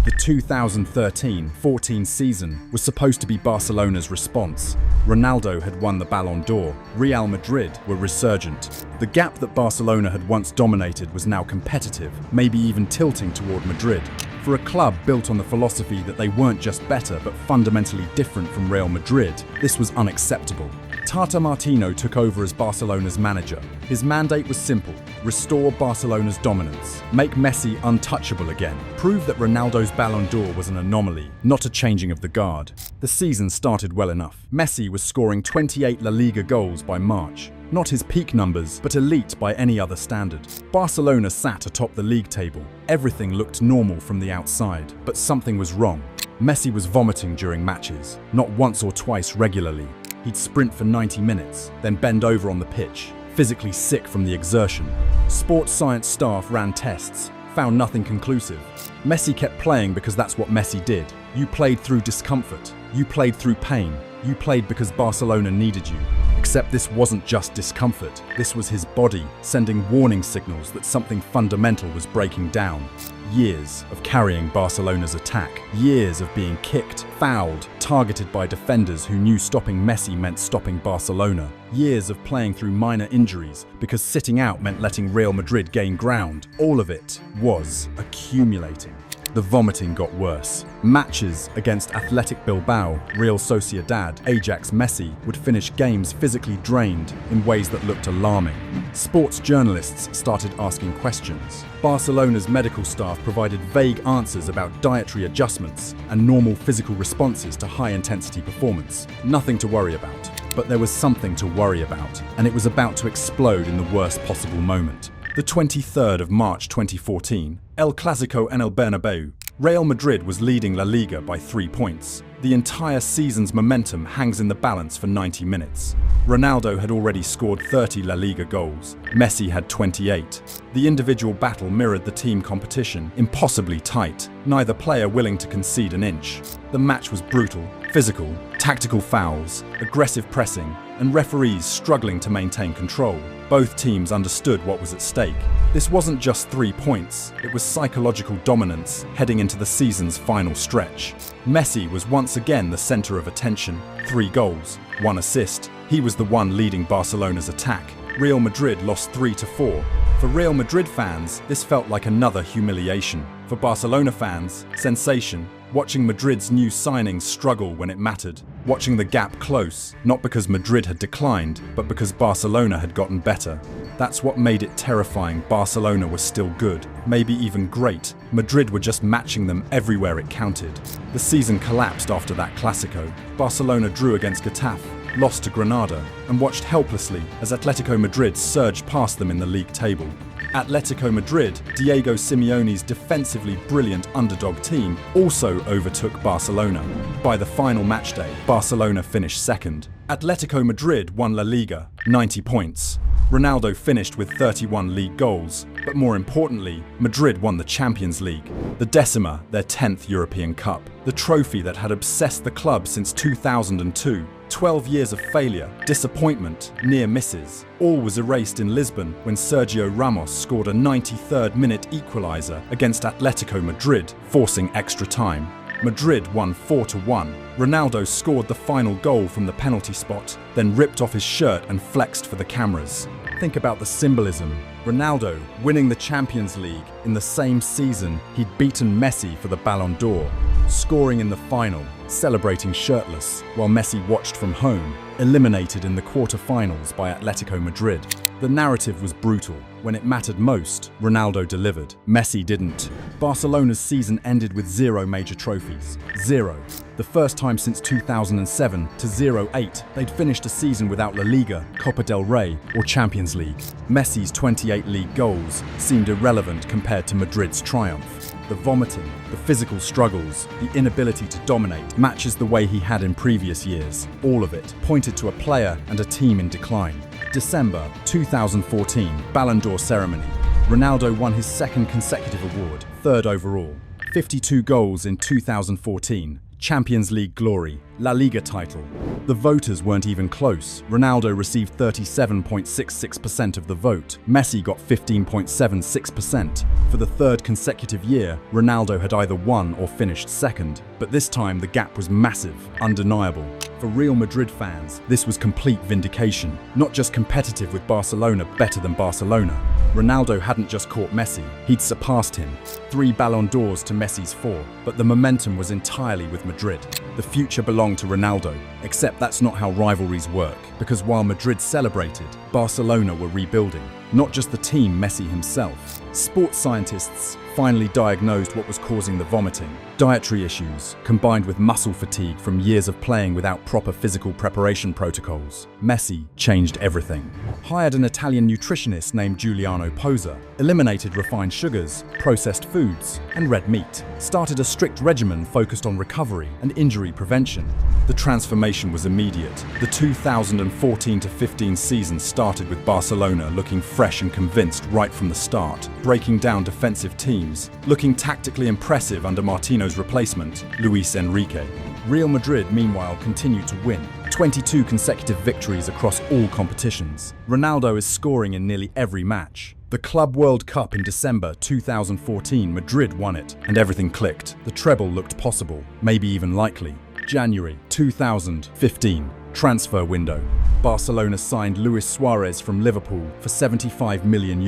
The 2013-14 season was supposed to be Barcelona's response. Ronaldo had won the Ballon d'Or. Real Madrid were resurgent. The gap that Barcelona had once dominated was now competitive, maybe even tilting toward Madrid. For a club built on the philosophy that they weren't just better but fundamentally different from Real Madrid, this was unacceptable. Tata Martino took over as Barcelona's manager. His mandate was simple: restore Barcelona's dominance, make Messi untouchable again, prove that Ronaldo's Ballon d'Or was an anomaly, not a changing of the guard. The season started well enough. Messi was scoring 28 La Liga goals by March. Not his peak numbers, but elite by any other standard. Barcelona sat atop the league table. Everything looked normal from the outside, but something was wrong. Messi was vomiting during matches, not once or twice regularly. He'd sprint for 90 minutes, then bend over on the pitch, physically sick from the exertion. Sports science staff ran tests, found nothing conclusive. Messi kept playing because that's what Messi did. You played through discomfort. You played through pain. You played because Barcelona needed you. Except this wasn't just discomfort. This was his body sending warning signals that something fundamental was breaking down. Years of carrying Barcelona's attack. Years of being kicked, fouled, targeted by defenders who knew stopping Messi meant stopping Barcelona. Years of playing through minor injuries because sitting out meant letting Real Madrid gain ground. All of it was accumulating. The vomiting got worse. Matches against Athletic Bilbao, Real Sociedad, Ajax, Messi would finish games physically drained in ways that looked alarming. Sports journalists started asking questions. Barcelona's medical staff provided vague answers about dietary adjustments and normal physical responses to high-intensity performance. Nothing to worry about. But there was something to worry about, and it was about to explode in the worst possible moment. The 23rd of March 2014, El Clásico en el Bernabéu. Real Madrid was leading La Liga by 3 points. The entire season's momentum hangs in the balance for 90 minutes. Ronaldo had already scored 30 La Liga goals. Messi had 28. The individual battle mirrored the team competition, impossibly tight, neither player willing to concede an inch. The match was brutal, physical, tactical fouls, aggressive pressing, and referees struggling to maintain control. Both teams understood what was at stake. This wasn't just 3 points, it was psychological dominance heading into the season's final stretch. Messi was once again the center of attention. 3 goals, 1 assist. He was the one leading Barcelona's attack. Real Madrid lost 3-4. For Real Madrid fans, this felt like another humiliation. For Barcelona fans, sensation. Watching Madrid's new signings struggle when it mattered. Watching the gap close, not because Madrid had declined, but because Barcelona had gotten better. That's what made it terrifying. Barcelona was still good, maybe even great. Madrid were just matching them everywhere it counted. The season collapsed after that Clásico. Barcelona drew against Getafe, lost to Granada, and watched helplessly as Atletico Madrid surged past them in the league table. Atletico Madrid, Diego Simeone's defensively brilliant underdog team, also overtook Barcelona. By the final matchday, Barcelona finished second. Atletico Madrid won La Liga, 90 points. Ronaldo finished with 31 league goals, but more importantly, Madrid won the Champions League, the Decima, their 10th European Cup, the trophy that had obsessed the club since 2002. 12 years of failure, disappointment, near misses. All was erased in Lisbon when Sergio Ramos scored a 93rd minute equaliser against Atletico Madrid, forcing extra time. Madrid won 4-1. Ronaldo scored the final goal from the penalty spot, then ripped off his shirt and flexed for the cameras. Think about the symbolism. Ronaldo winning the Champions League in the same season he'd beaten Messi for the Ballon d'Or, scoring in the final, celebrating shirtless, while Messi watched from home, eliminated in the quarter-finals by Atletico Madrid. The narrative was brutal. When it mattered most, Ronaldo delivered. Messi didn't. Barcelona's season ended with 0 major trophies. 0. The first time since 2007 to 0-8 they'd finished a season without La Liga, Copa del Rey, or Champions League. Messi's 28 league goals seemed irrelevant compared to Madrid's triumph. The vomiting, the physical struggles, the inability to dominate matches the way he had in previous years. All of it pointed to a player and a team in decline. December 2014, Ballon d'Or ceremony. Ronaldo won his 2nd consecutive award, 3rd overall. 52 goals in 2014. Champions League glory, La Liga title. The voters weren't even close. Ronaldo received 37.66% of the vote. Messi got 15.76%. For the 3rd consecutive year, Ronaldo had either won or finished second. But this time the gap was massive, undeniable. For Real Madrid fans, this was complete vindication. Not just competitive with Barcelona, better than Barcelona. Ronaldo hadn't just caught Messi, he'd surpassed him. 3 Ballon d'Ors to Messi's 4, but the momentum was entirely with Madrid. The future belonged to Ronaldo, except that's not how rivalries work, because while Madrid celebrated, Barcelona were rebuilding. Not just the team, Messi himself. Sports scientists finally diagnosed what was causing the vomiting. Dietary issues, combined with muscle fatigue from years of playing without proper physical preparation protocols. Messi changed everything. Hired an Italian nutritionist named Giuliano Posa, eliminated refined sugars, processed foods, and red meat. Started a strict regimen focused on recovery and injury prevention. The transformation was immediate. The 2014-15 season started with Barcelona looking fresh and convinced right from the start, breaking down defensive teams, looking tactically impressive under Martino's replacement, Luis Enrique. Real Madrid, meanwhile, continued to win. 22 consecutive victories across all competitions. Ronaldo is scoring in nearly every match. The Club World Cup in December 2014, Madrid won it, and everything clicked. The treble looked possible, maybe even likely. January 2015, transfer window. Barcelona signed Luis Suarez from Liverpool for €75 million.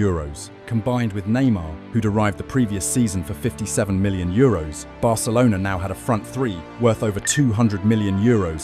Combined with Neymar, who'd arrived the previous season for €57 million, Barcelona now had a front three worth over €200 million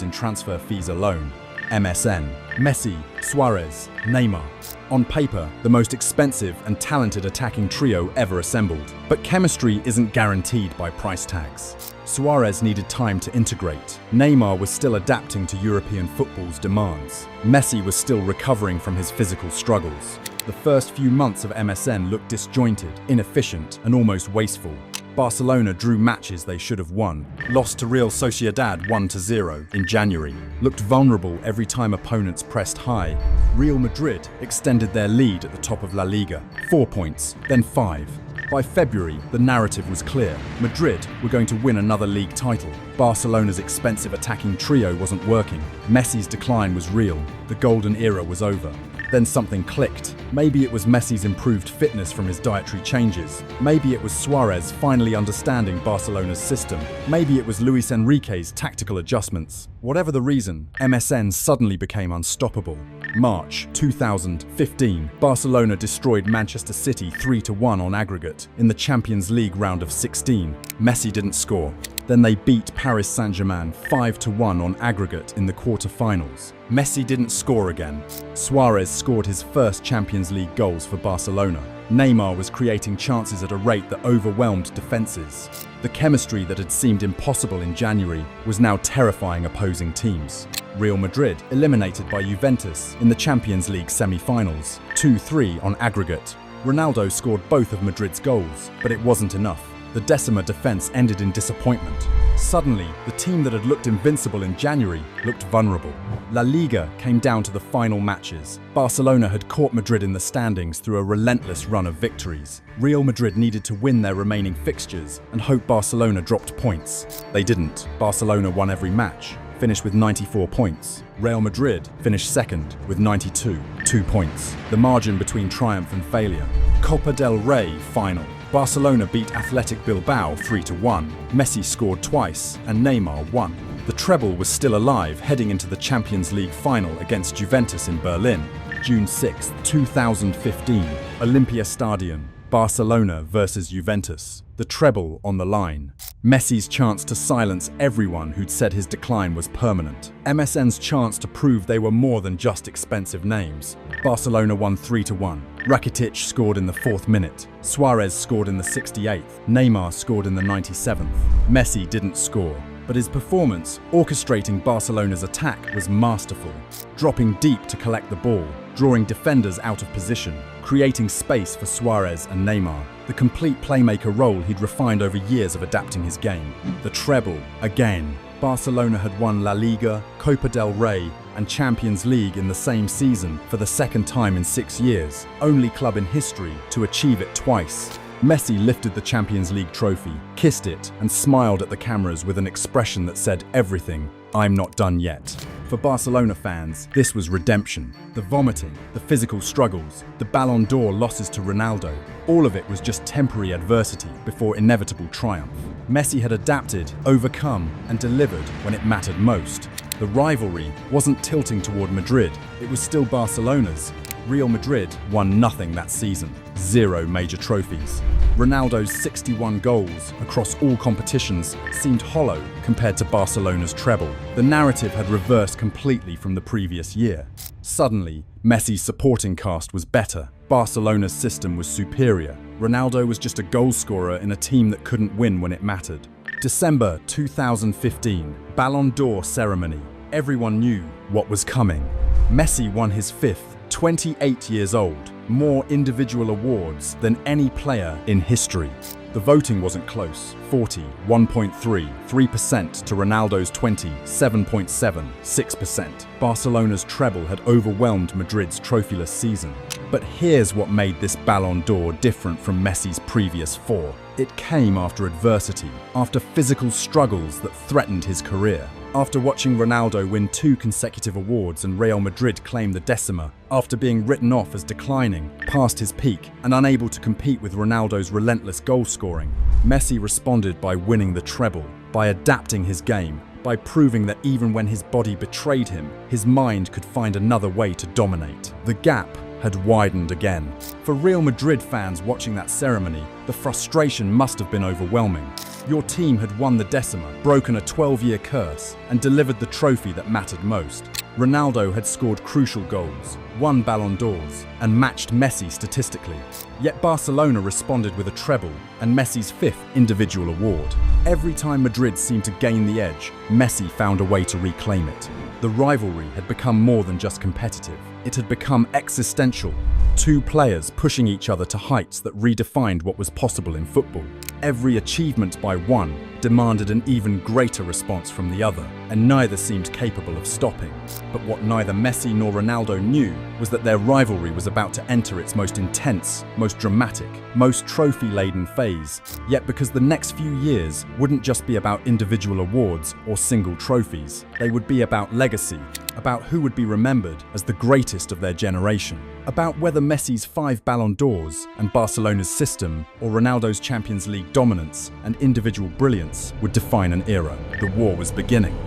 in transfer fees alone. MSN, Messi, Suarez, Neymar. On paper, the most expensive and talented attacking trio ever assembled. But chemistry isn't guaranteed by price tags. Suarez needed time to integrate. Neymar was still adapting to European football's demands. Messi was still recovering from his physical struggles. The first few months of MSN looked disjointed, inefficient, and almost wasteful. Barcelona drew matches they should have won, lost to Real Sociedad 1-0 in January, looked vulnerable every time opponents pressed high. Real Madrid extended their lead at the top of La Liga, 4 points, then 5. By February, the narrative was clear. Madrid were going to win another league title. Barcelona's expensive attacking trio wasn't working. Messi's decline was real. The golden era was over. Then something clicked. Maybe it was Messi's improved fitness from his dietary changes. Maybe it was Suarez finally understanding Barcelona's system. Maybe it was Luis Enrique's tactical adjustments. Whatever the reason, MSN suddenly became unstoppable. March 2015, Barcelona destroyed Manchester City 3-1 on aggregate in the Champions League round of 16. Messi didn't score. Then they beat Paris Saint-Germain 5-1 on aggregate in the quarter-finals. Messi didn't score again. Suarez scored his first Champions League goals for Barcelona. Neymar was creating chances at a rate that overwhelmed defenses. The chemistry that had seemed impossible in January was now terrifying opposing teams. Real Madrid eliminated by Juventus in the Champions League semi-finals, 2-3 on aggregate. Ronaldo scored both of Madrid's goals, but it wasn't enough. The Decima defense ended in disappointment. Suddenly, the team that had looked invincible in January looked vulnerable. La Liga came down to the final matches. Barcelona had caught Madrid in the standings through a relentless run of victories. Real Madrid needed to win their remaining fixtures and hope Barcelona dropped points. They didn't. Barcelona won every match, finished with 94 points. Real Madrid finished second with 92, 2 points. The margin between triumph and failure. Copa del Rey final. Barcelona beat Athletic Bilbao 3-1. Messi scored twice and Neymar won. The treble was still alive heading into the Champions League final against Juventus in Berlin. June 6, 2015, Olympia Stadium. Barcelona versus Juventus. The treble on the line. Messi's chance to silence everyone who'd said his decline was permanent. MSN's chance to prove they were more than just expensive names. Barcelona won 3-1. Rakitic scored in the 4th minute. Suarez scored in the 68th. Neymar scored in the 97th. Messi didn't score, but his performance, orchestrating Barcelona's attack, was masterful. Dropping deep to collect the ball, drawing defenders out of position, creating space for Suarez and Neymar. The complete playmaker role he'd refined over years of adapting his game. The treble, again. Barcelona had won La Liga, Copa del Rey, and Champions League in the same season for the second time in 6 years, only club in history to achieve it twice. Messi lifted the Champions League trophy, kissed it, and smiled at the cameras with an expression that said everything, "I'm not done yet." For Barcelona fans, this was redemption. The vomiting, the physical struggles, the Ballon d'Or losses to Ronaldo, all of it was just temporary adversity before inevitable triumph. Messi had adapted, overcome, and delivered when it mattered most. The rivalry wasn't tilting toward Madrid, it was still Barcelona's. Real Madrid won nothing that season, 0 major trophies. Ronaldo's 61 goals across all competitions seemed hollow compared to Barcelona's treble. The narrative had reversed completely from the previous year. Suddenly, Messi's supporting cast was better. Barcelona's system was superior. Ronaldo was just a goalscorer in a team that couldn't win when it mattered. December 2015, Ballon d'Or ceremony. Everyone knew what was coming. Messi won his 5th, 28 years old, more individual awards than any player in history. The voting wasn't close, 41.3% to Ronaldo's 27.76%. Barcelona's treble had overwhelmed Madrid's trophyless season. But here's what made this Ballon d'Or different from Messi's previous 4. It came after adversity, after physical struggles that threatened his career. After watching Ronaldo win 2 consecutive awards and Real Madrid claim the Decima, after being written off as declining, past his peak, and unable to compete with Ronaldo's relentless goal scoring, Messi responded by winning the treble, by adapting his game, by proving that even when his body betrayed him, his mind could find another way to dominate. The gap had widened again. For Real Madrid fans watching that ceremony, the frustration must have been overwhelming. Your team had won the Decima, broken a 12-year curse, and delivered the trophy that mattered most. Ronaldo had scored crucial goals, won Ballon d'Ors, and matched Messi statistically. Yet Barcelona responded with a treble and Messi's 5th individual award. Every time Madrid seemed to gain the edge, Messi found a way to reclaim it. The rivalry had become more than just competitive. It had become existential. Two players pushing each other to heights that redefined what was possible in football. Every achievement by one demanded an even greater response from the other, and neither seemed capable of stopping. But what neither Messi nor Ronaldo knew was that their rivalry was about to enter its most intense, most dramatic, most trophy-laden phase. Yet because the next few years wouldn't just be about individual awards or single trophies, they would be about legacy, about who would be remembered as the greatest of their generation, about whether Messi's 5 Ballon d'Ors and Barcelona's system or Ronaldo's Champions League dominance and individual brilliance would define an era. The war was beginning.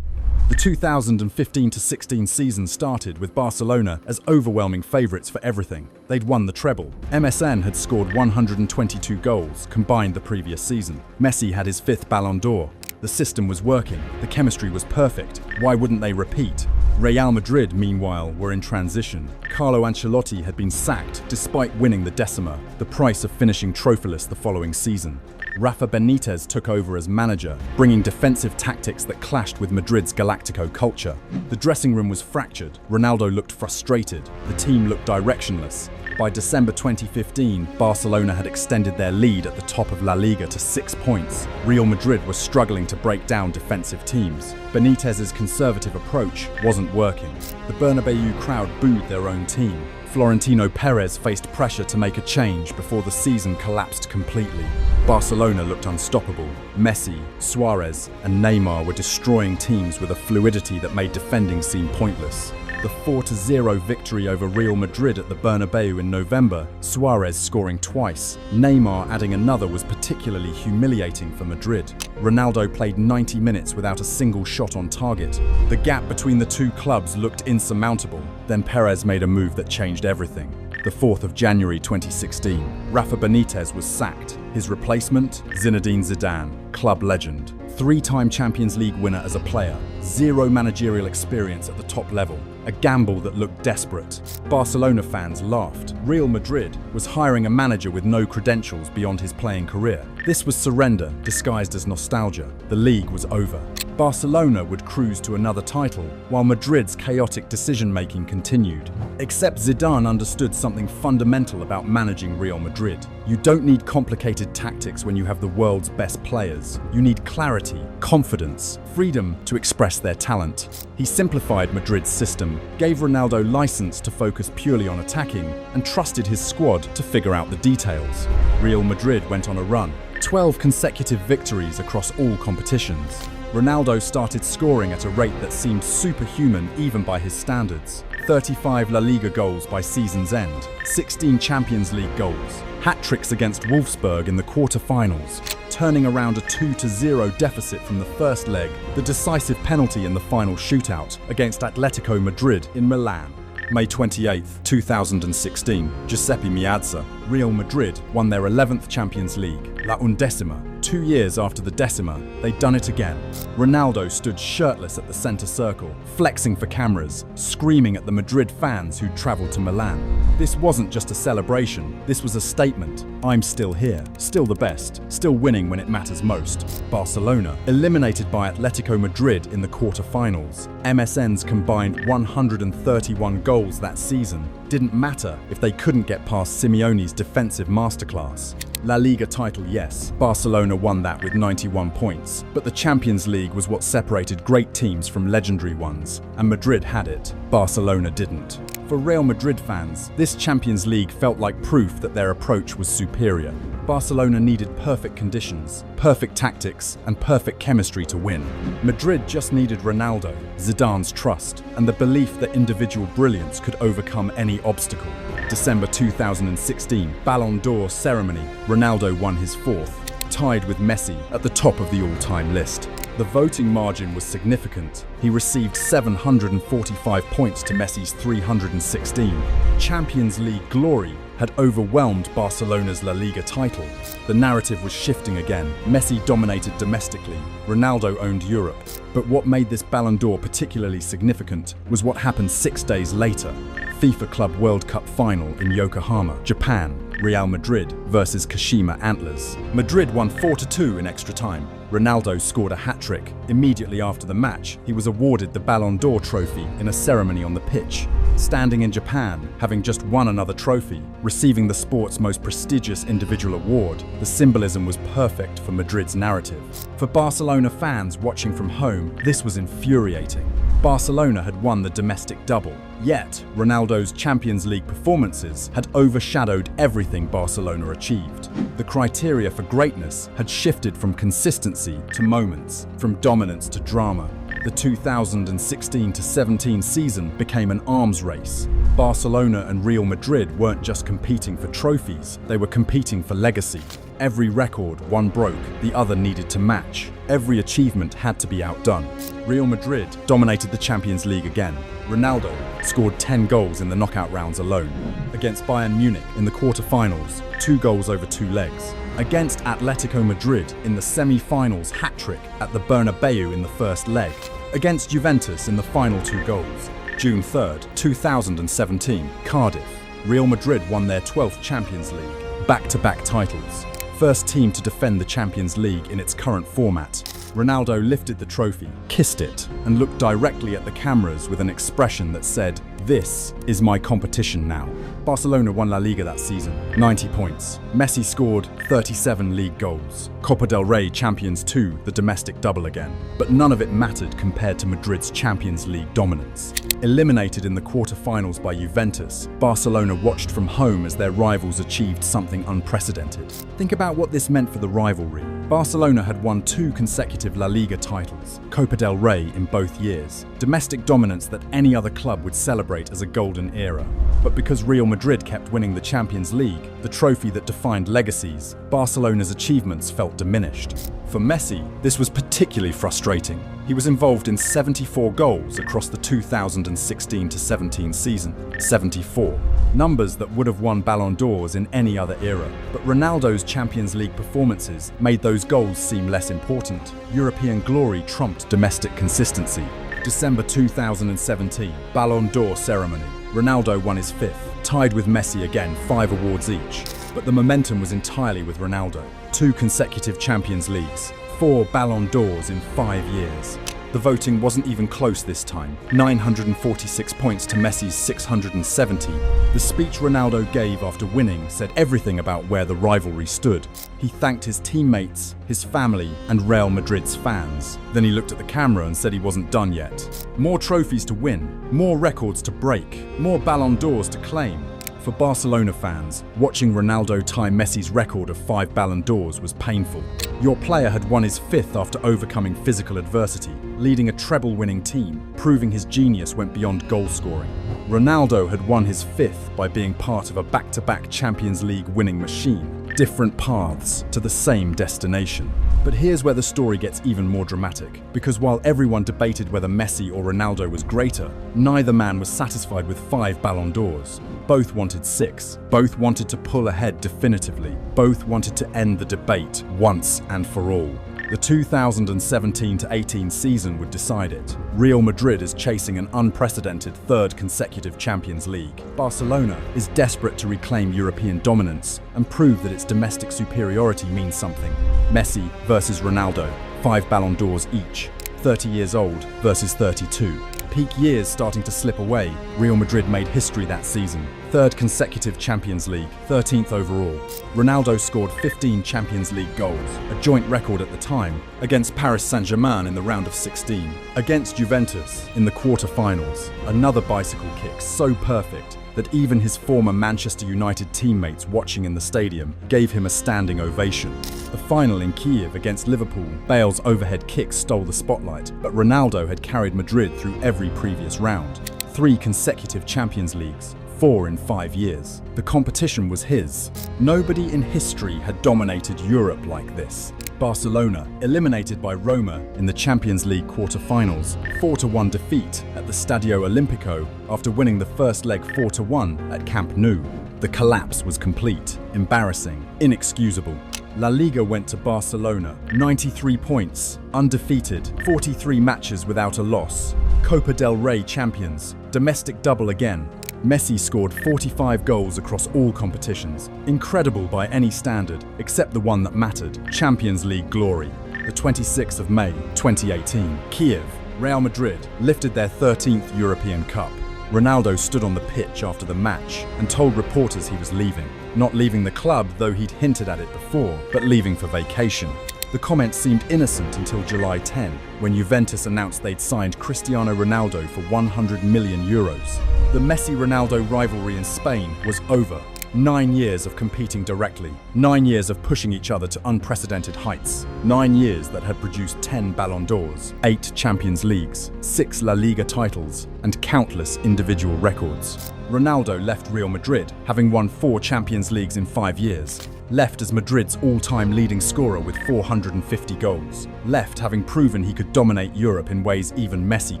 The 2015-16 season started with Barcelona as overwhelming favourites for everything. They'd won the treble. MSN had scored 122 goals combined the previous season. Messi had his 5th Ballon d'Or. The system was working. The chemistry was perfect. Why wouldn't they repeat? Real Madrid, meanwhile, were in transition. Carlo Ancelotti had been sacked despite winning the Decima, the price of finishing trophyless the following season. Rafa Benitez took over as manager, bringing defensive tactics that clashed with Madrid's Galactico culture. The dressing room was fractured. Ronaldo looked frustrated. The team looked directionless. By December 2015, Barcelona had extended their lead at the top of La Liga to 6 points. Real Madrid was struggling to break down defensive teams. Benitez's conservative approach wasn't working. The Bernabeu crowd booed their own team. Florentino Perez faced pressure to make a change before the season collapsed completely. Barcelona looked unstoppable. Messi, Suarez, and Neymar were destroying teams with a fluidity that made defending seem pointless. The 4-0 victory over Real Madrid at the Bernabeu in November, Suarez scoring twice, Neymar adding another, was particularly humiliating for Madrid. Ronaldo played 90 minutes without a single shot on target. The gap between the two clubs looked insurmountable. Then Perez made a move that changed everything. The 4th of January 2016, Rafa Benitez was sacked. His replacement, Zinedine Zidane, club legend. 3-time Champions League winner as a player, 0 managerial experience at the top level, a gamble that looked desperate. Barcelona fans laughed. Real Madrid was hiring a manager with no credentials beyond his playing career. This was surrender disguised as nostalgia. The league was over. Barcelona would cruise to another title, while Madrid's chaotic decision-making continued. Except Zidane understood something fundamental about managing Real Madrid. You don't need complicated tactics when you have the world's best players. You need clarity, confidence, freedom to express their talent. He simplified Madrid's system, gave Ronaldo license to focus purely on attacking, and trusted his squad to figure out the details. Real Madrid went on a run. 12 consecutive victories across all competitions. Ronaldo started scoring at a rate that seemed superhuman even by his standards. 35 La Liga goals by season's end, 16 Champions League goals, hat-tricks against Wolfsburg in the quarter-finals, turning around a 2-0 deficit from the first leg, the decisive penalty in the final shootout against Atletico Madrid in Milan. May 28, 2016, Giuseppe Meazza. Real Madrid won their 11th Champions League, La Undécima. 2 years after the Decima, they'd done it again. Ronaldo stood shirtless at the center circle, flexing for cameras, screaming at the Madrid fans who'd traveled to Milan. This wasn't just a celebration, this was a statement. I'm still here, still the best, still winning when it matters most. Barcelona, eliminated by Atletico Madrid in the quarter-finals. MSN's combined 131 goals that season didn't matter if they couldn't get past Simeone's defensive masterclass. La Liga title, yes, Barcelona won that with 91 points, but the Champions League was what separated great teams from legendary ones, and Madrid had it, Barcelona didn't. For Real Madrid fans, this Champions League felt like proof that their approach was superior. Barcelona needed perfect conditions, perfect tactics, and perfect chemistry to win. Madrid just needed Ronaldo, Zidane's trust, and the belief that individual brilliance could overcome any obstacle. December 2016, Ballon d'Or ceremony. Ronaldo won his 4th, tied with Messi at the top of the all-time list. The voting margin was significant. He received 745 points to Messi's 316. Champions League glory had overwhelmed Barcelona's La Liga title. The narrative was shifting again. Messi dominated domestically. Ronaldo owned Europe. But what made this Ballon d'Or particularly significant was what happened 6 days later. FIFA Club World Cup final in Yokohama, Japan. Real Madrid versus Kashima Antlers. Madrid won 4-2 in extra time. Ronaldo scored a hat-trick. Immediately after the match, he was awarded the Ballon d'Or trophy in a ceremony on the pitch. Standing in Japan, having just won another trophy, receiving the sport's most prestigious individual award, the symbolism was perfect for Madrid's narrative. For Barcelona fans watching from home, this was infuriating. Barcelona had won the domestic double, yet Ronaldo's Champions League performances had overshadowed everything Barcelona achieved. The criteria for greatness had shifted from consistency to moments, from dominance to drama. The 2016-17 season became an arms race. Barcelona and Real Madrid weren't just competing for trophies, they were competing for legacy. Every record one broke, the other needed to match. Every achievement had to be outdone. Real Madrid dominated the Champions League again. Ronaldo scored 10 goals in the knockout rounds alone. Against Bayern Munich in the quarter-finals, 2 goals over 2 legs. Against Atletico Madrid in the semi-finals hat-trick at the Bernabeu in the first leg. Against Juventus in the final 2 goals. June 3rd, 2017, Cardiff. Real Madrid won their 12th Champions League. Back-to-back titles. First team to defend the Champions League in its current format. Ronaldo lifted the trophy, kissed it, and looked directly at the cameras with an expression that said, "This is my competition now." Barcelona won La Liga that season, 90 points. Messi scored 37 league goals. Copa del Rey Champions 2, the domestic double again. But none of it mattered compared to Madrid's Champions League dominance. Eliminated in the quarter-finals by Juventus, Barcelona watched from home as their rivals achieved something unprecedented. Think about what this meant for the rivalry. Barcelona had won 2 consecutive La Liga titles, Copa del Rey in both years. Domestic dominance that any other club would celebrate as a golden era. But because Real Madrid kept winning the Champions League, the trophy that defined legacies, Barcelona's achievements felt diminished. For Messi, this was particularly frustrating. He was involved in 74 goals across the 2016-17 season. 74. Numbers that would have won Ballon d'Ors in any other era. But Ronaldo's Champions League performances made those goals seem less important. European glory trumped domestic consistency. December 2017, Ballon d'Or ceremony. Ronaldo won his 5th, tied with Messi again, 5 awards each. But the momentum was entirely with Ronaldo. 2 consecutive Champions Leagues, 4 Ballon d'Ors in 5 years. The voting wasn't even close this time, 946 points to Messi's 670. The speech Ronaldo gave after winning said everything about where the rivalry stood. He thanked his teammates, his family, and Real Madrid's fans. Then he looked at the camera and said he wasn't done yet. More trophies to win, more records to break, more Ballon d'Ors to claim. For Barcelona fans, watching Ronaldo tie Messi's record of 5 Ballon d'Ors was painful. Your player had won his 5th after overcoming physical adversity, leading a treble-winning team, proving his genius went beyond goal-scoring. Ronaldo had won his 5th by being part of a back-to-back Champions League winning machine. Different paths to the same destination. But here's where the story gets even more dramatic, because while everyone debated whether Messi or Ronaldo was greater, neither man was satisfied with 5 Ballon d'Ors. Both wanted 6. Both wanted to pull ahead definitively. Both wanted to end the debate once and for all. The 2017-18 season would decide it. Real Madrid is chasing an unprecedented 3rd consecutive Champions League. Barcelona is desperate to reclaim European dominance and prove that its domestic superiority means something. Messi versus Ronaldo, 5 Ballon d'Ors each. 30 years old versus 32. Peak years starting to slip away, Real Madrid made history that season. 3rd consecutive Champions League, 13th overall. Ronaldo scored 15 Champions League goals, a joint record at the time, against Paris Saint-Germain in the round of 16. Against Juventus in the quarter-finals, another bicycle kick so perfect that even his former Manchester United teammates watching in the stadium gave him a standing ovation. The final in Kiev against Liverpool, Bale's overhead kick stole the spotlight, but Ronaldo had carried Madrid through every previous round. 3 consecutive Champions Leagues, 4 in 5 years. The competition was his. Nobody in history had dominated Europe like this. Barcelona, eliminated by Roma in the Champions League quarter-finals, 4-1 defeat at the Stadio Olimpico after winning the first leg 4-1 at Camp Nou. The collapse was complete, embarrassing, inexcusable. La Liga went to Barcelona, 93 points, undefeated, 43 matches without a loss. Copa del Rey champions, domestic double again. Messi scored 45 goals across all competitions. Incredible by any standard, except the one that mattered, Champions League glory. The 26th of May, 2018, Kiev, Real Madrid lifted their 13th European Cup. Ronaldo stood on the pitch after the match and told reporters he was leaving. Not leaving the club, though he'd hinted at it before, but leaving for vacation. The comment seemed innocent until July 10, when Juventus announced they'd signed Cristiano Ronaldo for €100 million. The Messi-Ronaldo rivalry in Spain was over. 9 years of competing directly, 9 years of pushing each other to unprecedented heights, 9 years that had produced 10 Ballon d'Ors, 8 Champions Leagues, 6 La Liga titles, and countless individual records. Ronaldo left Real Madrid, having won 4 Champions Leagues in 5 years. Left as Madrid's all-time leading scorer with 450 goals. Left having proven he could dominate Europe in ways even Messi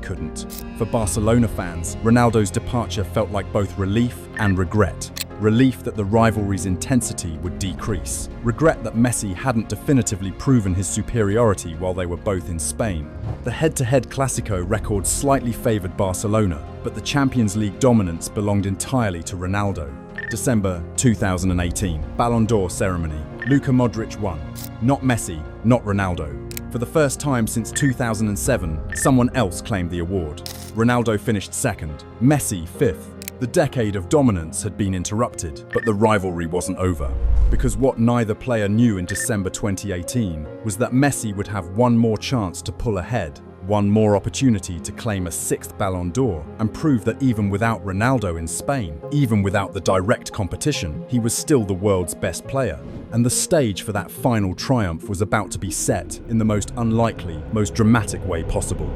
couldn't. For Barcelona fans, Ronaldo's departure felt like both relief and regret. Relief that the rivalry's intensity would decrease. Regret that Messi hadn't definitively proven his superiority while they were both in Spain. The head-to-head Clásico record slightly favoured Barcelona, but the Champions League dominance belonged entirely to Ronaldo. December 2018, Ballon d'Or ceremony. Luka Modric won. Not Messi, not Ronaldo. For the first time since 2007, someone else claimed the award. Ronaldo finished second, Messi fifth. The decade of dominance had been interrupted, but the rivalry wasn't over. Because what neither player knew in December 2018 was that Messi would have one more chance to pull ahead, one more opportunity to claim a 6th Ballon d'Or, and prove that even without Ronaldo in Spain, even without the direct competition, he was still the world's best player. And the stage for that final triumph was about to be set in the most unlikely, most dramatic way possible.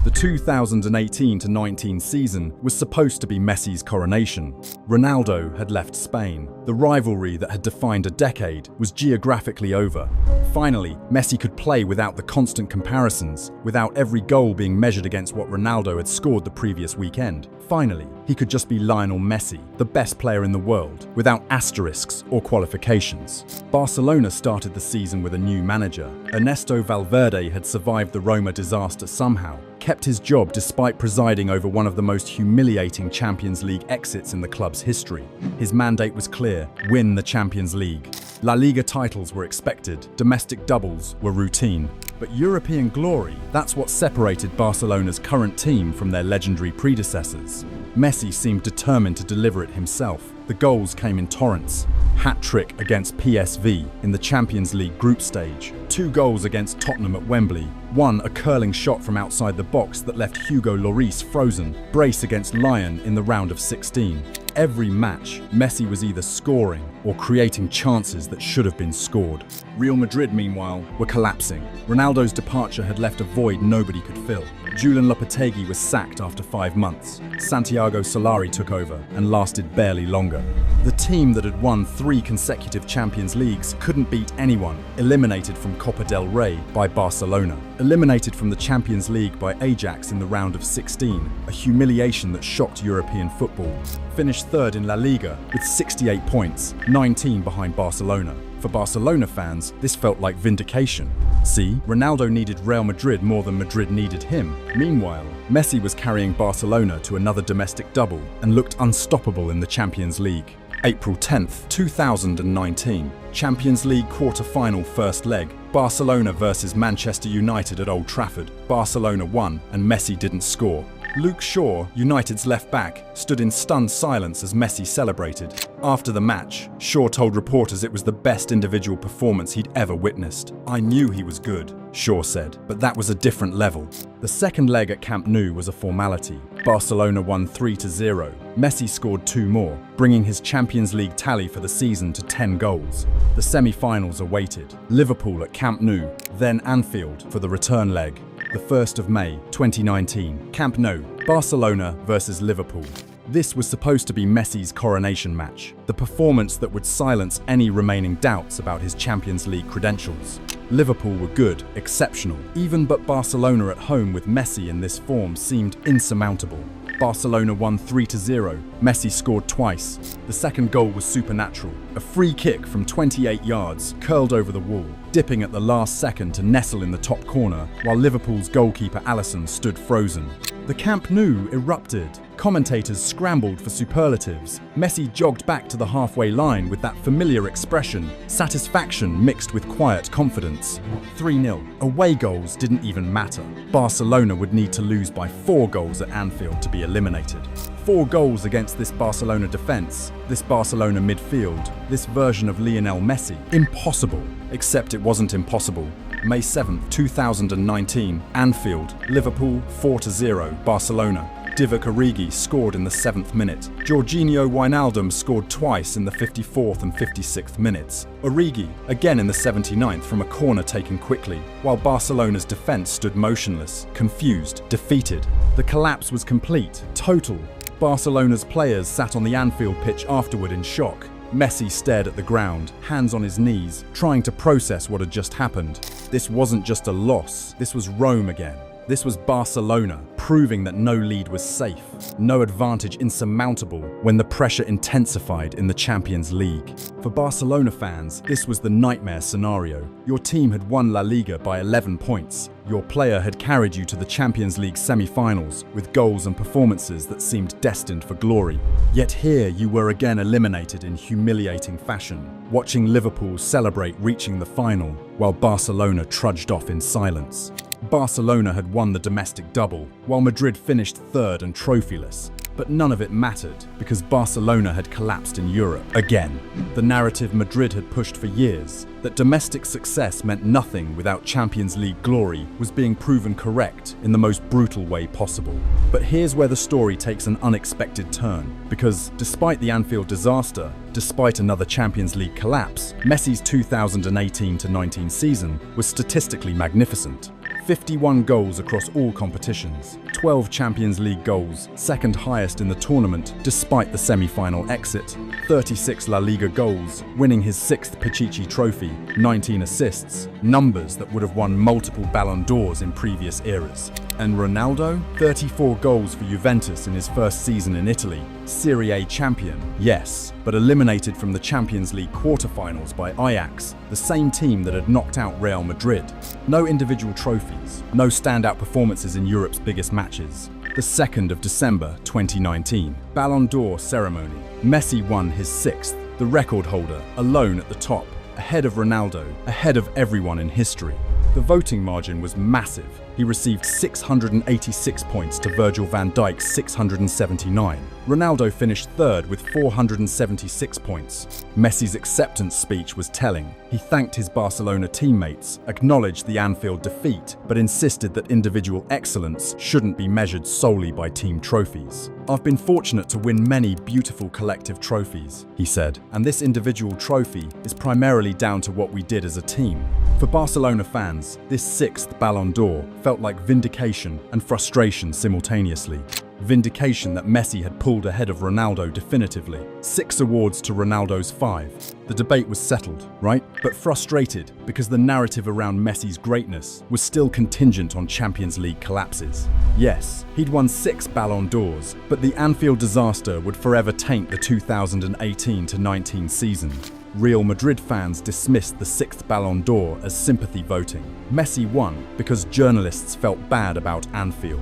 The 2018-19 season was supposed to be Messi's coronation. Ronaldo had left Spain. The rivalry that had defined a decade was geographically over. Finally, Messi could play without the constant comparisons, without every goal being measured against what Ronaldo had scored the previous weekend. Finally, he could just be Lionel Messi, the best player in the world, without asterisks or qualifications. Barcelona started the season with a new manager. Ernesto Valverde had survived the Roma disaster somehow, kept his job despite presiding over one of the most humiliating Champions League exits in the club's history. His mandate was clear: win the Champions League. La Liga titles were expected, domestic doubles were routine. But European glory, that's what separated Barcelona's current team from their legendary predecessors. Messi seemed determined to deliver it himself. The goals came in torrents. Hat-trick against PSV in the Champions League group stage. 2 goals against Tottenham at Wembley. 1 a curling shot from outside the box that left Hugo Lloris frozen. Brace against Lyon in the round of 16. Every match, Messi was either scoring or creating chances that should have been scored. Real Madrid, meanwhile, were collapsing. Ronaldo's departure had left a void nobody could fill. Julen Lopetegui was sacked after 5 months. Santiago Solari took over and lasted barely longer. The team that had won 3 consecutive Champions Leagues couldn't beat anyone, eliminated from Copa del Rey by Barcelona. Eliminated from the Champions League by Ajax in the round of 16, a humiliation that shocked European football. Finished third in La Liga with 68 points, 19 behind Barcelona. For Barcelona fans, this felt like vindication. See, Ronaldo needed Real Madrid more than Madrid needed him. Meanwhile, Messi was carrying Barcelona to another domestic double and looked unstoppable in the Champions League. April 10th, 2019. Champions League quarter-final first leg. Barcelona versus Manchester United at Old Trafford. Barcelona won and Messi didn't score. Luke Shaw, United's left-back, stood in stunned silence as Messi celebrated. After the match, Shaw told reporters it was the best individual performance he'd ever witnessed. "I knew he was good," Shaw said, "but that was a different level." The second leg at Camp Nou was a formality. Barcelona won 3-0. Messi scored 2 more, bringing his Champions League tally for the season to 10 goals. The semi-finals awaited. Liverpool at Camp Nou, then Anfield for the return leg. The 1st of May, 2019, Camp Nou, Barcelona versus Liverpool. This was supposed to be Messi's coronation match, the performance that would silence any remaining doubts about his Champions League credentials. Liverpool were good, exceptional. Even but Barcelona at home with Messi in this form seemed insurmountable. Barcelona won 3-0. Messi scored twice. The second goal was supernatural. A free kick from 28 yards, curled over the wall, dipping at the last second to nestle in the top corner, while Liverpool's goalkeeper Alisson stood frozen. The Camp Nou erupted. Commentators scrambled for superlatives. Messi jogged back to the halfway line with that familiar expression, satisfaction mixed with quiet confidence. 3-0. Away goals didn't even matter. Barcelona would need to lose by 4 goals at Anfield to be eliminated. 4 goals against this Barcelona defense, this Barcelona midfield, this version of Lionel Messi. Impossible. Except it wasn't impossible. May 7th, 2019, Anfield, Liverpool 4-0, Barcelona. Divock Origi scored in the 7th minute. Georginio Wijnaldum scored twice in the 54th and 56th minutes. Origi, again in the 79th from a corner taken quickly, while Barcelona's defense stood motionless, confused, defeated. The collapse was complete, total. Barcelona's players sat on the Anfield pitch afterward in shock. Messi stared at the ground, hands on his knees, trying to process what had just happened. This wasn't just a loss, this was Rome again. This was Barcelona, proving that no lead was safe, no advantage insurmountable when the pressure intensified in the Champions League. For Barcelona fans, this was the nightmare scenario. Your team had won La Liga by 11 points. Your player had carried you to the Champions League semi-finals with goals and performances that seemed destined for glory. Yet here you were again eliminated in humiliating fashion, watching Liverpool celebrate reaching the final while Barcelona trudged off in silence. Barcelona had won the domestic double, while Madrid finished third and trophyless. But none of it mattered, because Barcelona had collapsed in Europe again. The narrative Madrid had pushed for years, that domestic success meant nothing without Champions League glory, was being proven correct in the most brutal way possible. But here's where the story takes an unexpected turn, because despite the Anfield disaster, despite another Champions League collapse, Messi's 2018-19 season was statistically magnificent. 51 goals across all competitions, 12 Champions League goals, second highest in the tournament despite the semi-final exit, 36 La Liga goals, winning his 6th Pichichi trophy, 19 assists, numbers that would have won multiple Ballon d'Ors in previous eras. And Ronaldo? 34 goals for Juventus in his first season in Italy, Serie A champion, yes, but eliminated from the Champions League quarter-finals by Ajax, the same team that had knocked out Real Madrid. No individual trophies, no standout performances in Europe's biggest matches. The 2nd of December 2019, Ballon d'Or ceremony. Messi won his 6th, the record holder, alone at the top, ahead of Ronaldo, ahead of everyone in history. The voting margin was massive. He received 686 points to Virgil van Dijk's 679. Ronaldo finished third with 476 points. Messi's acceptance speech was telling. He thanked his Barcelona teammates, acknowledged the Anfield defeat, but insisted that individual excellence shouldn't be measured solely by team trophies. "I've been fortunate to win many beautiful collective trophies," he said, "and this individual trophy is primarily down to what we did as a team." For Barcelona fans, this 6th Ballon d'Or felt like vindication and frustration simultaneously. Vindication that Messi had pulled ahead of Ronaldo definitively. 6 awards to Ronaldo's 5. The debate was settled, right? But frustrated because the narrative around Messi's greatness was still contingent on Champions League collapses. Yes, he'd won 6 Ballon d'Ors, but the Anfield disaster would forever taint the 2018-19 season. Real Madrid fans dismissed the 6th Ballon d'Or as sympathy voting. Messi won because journalists felt bad about Anfield.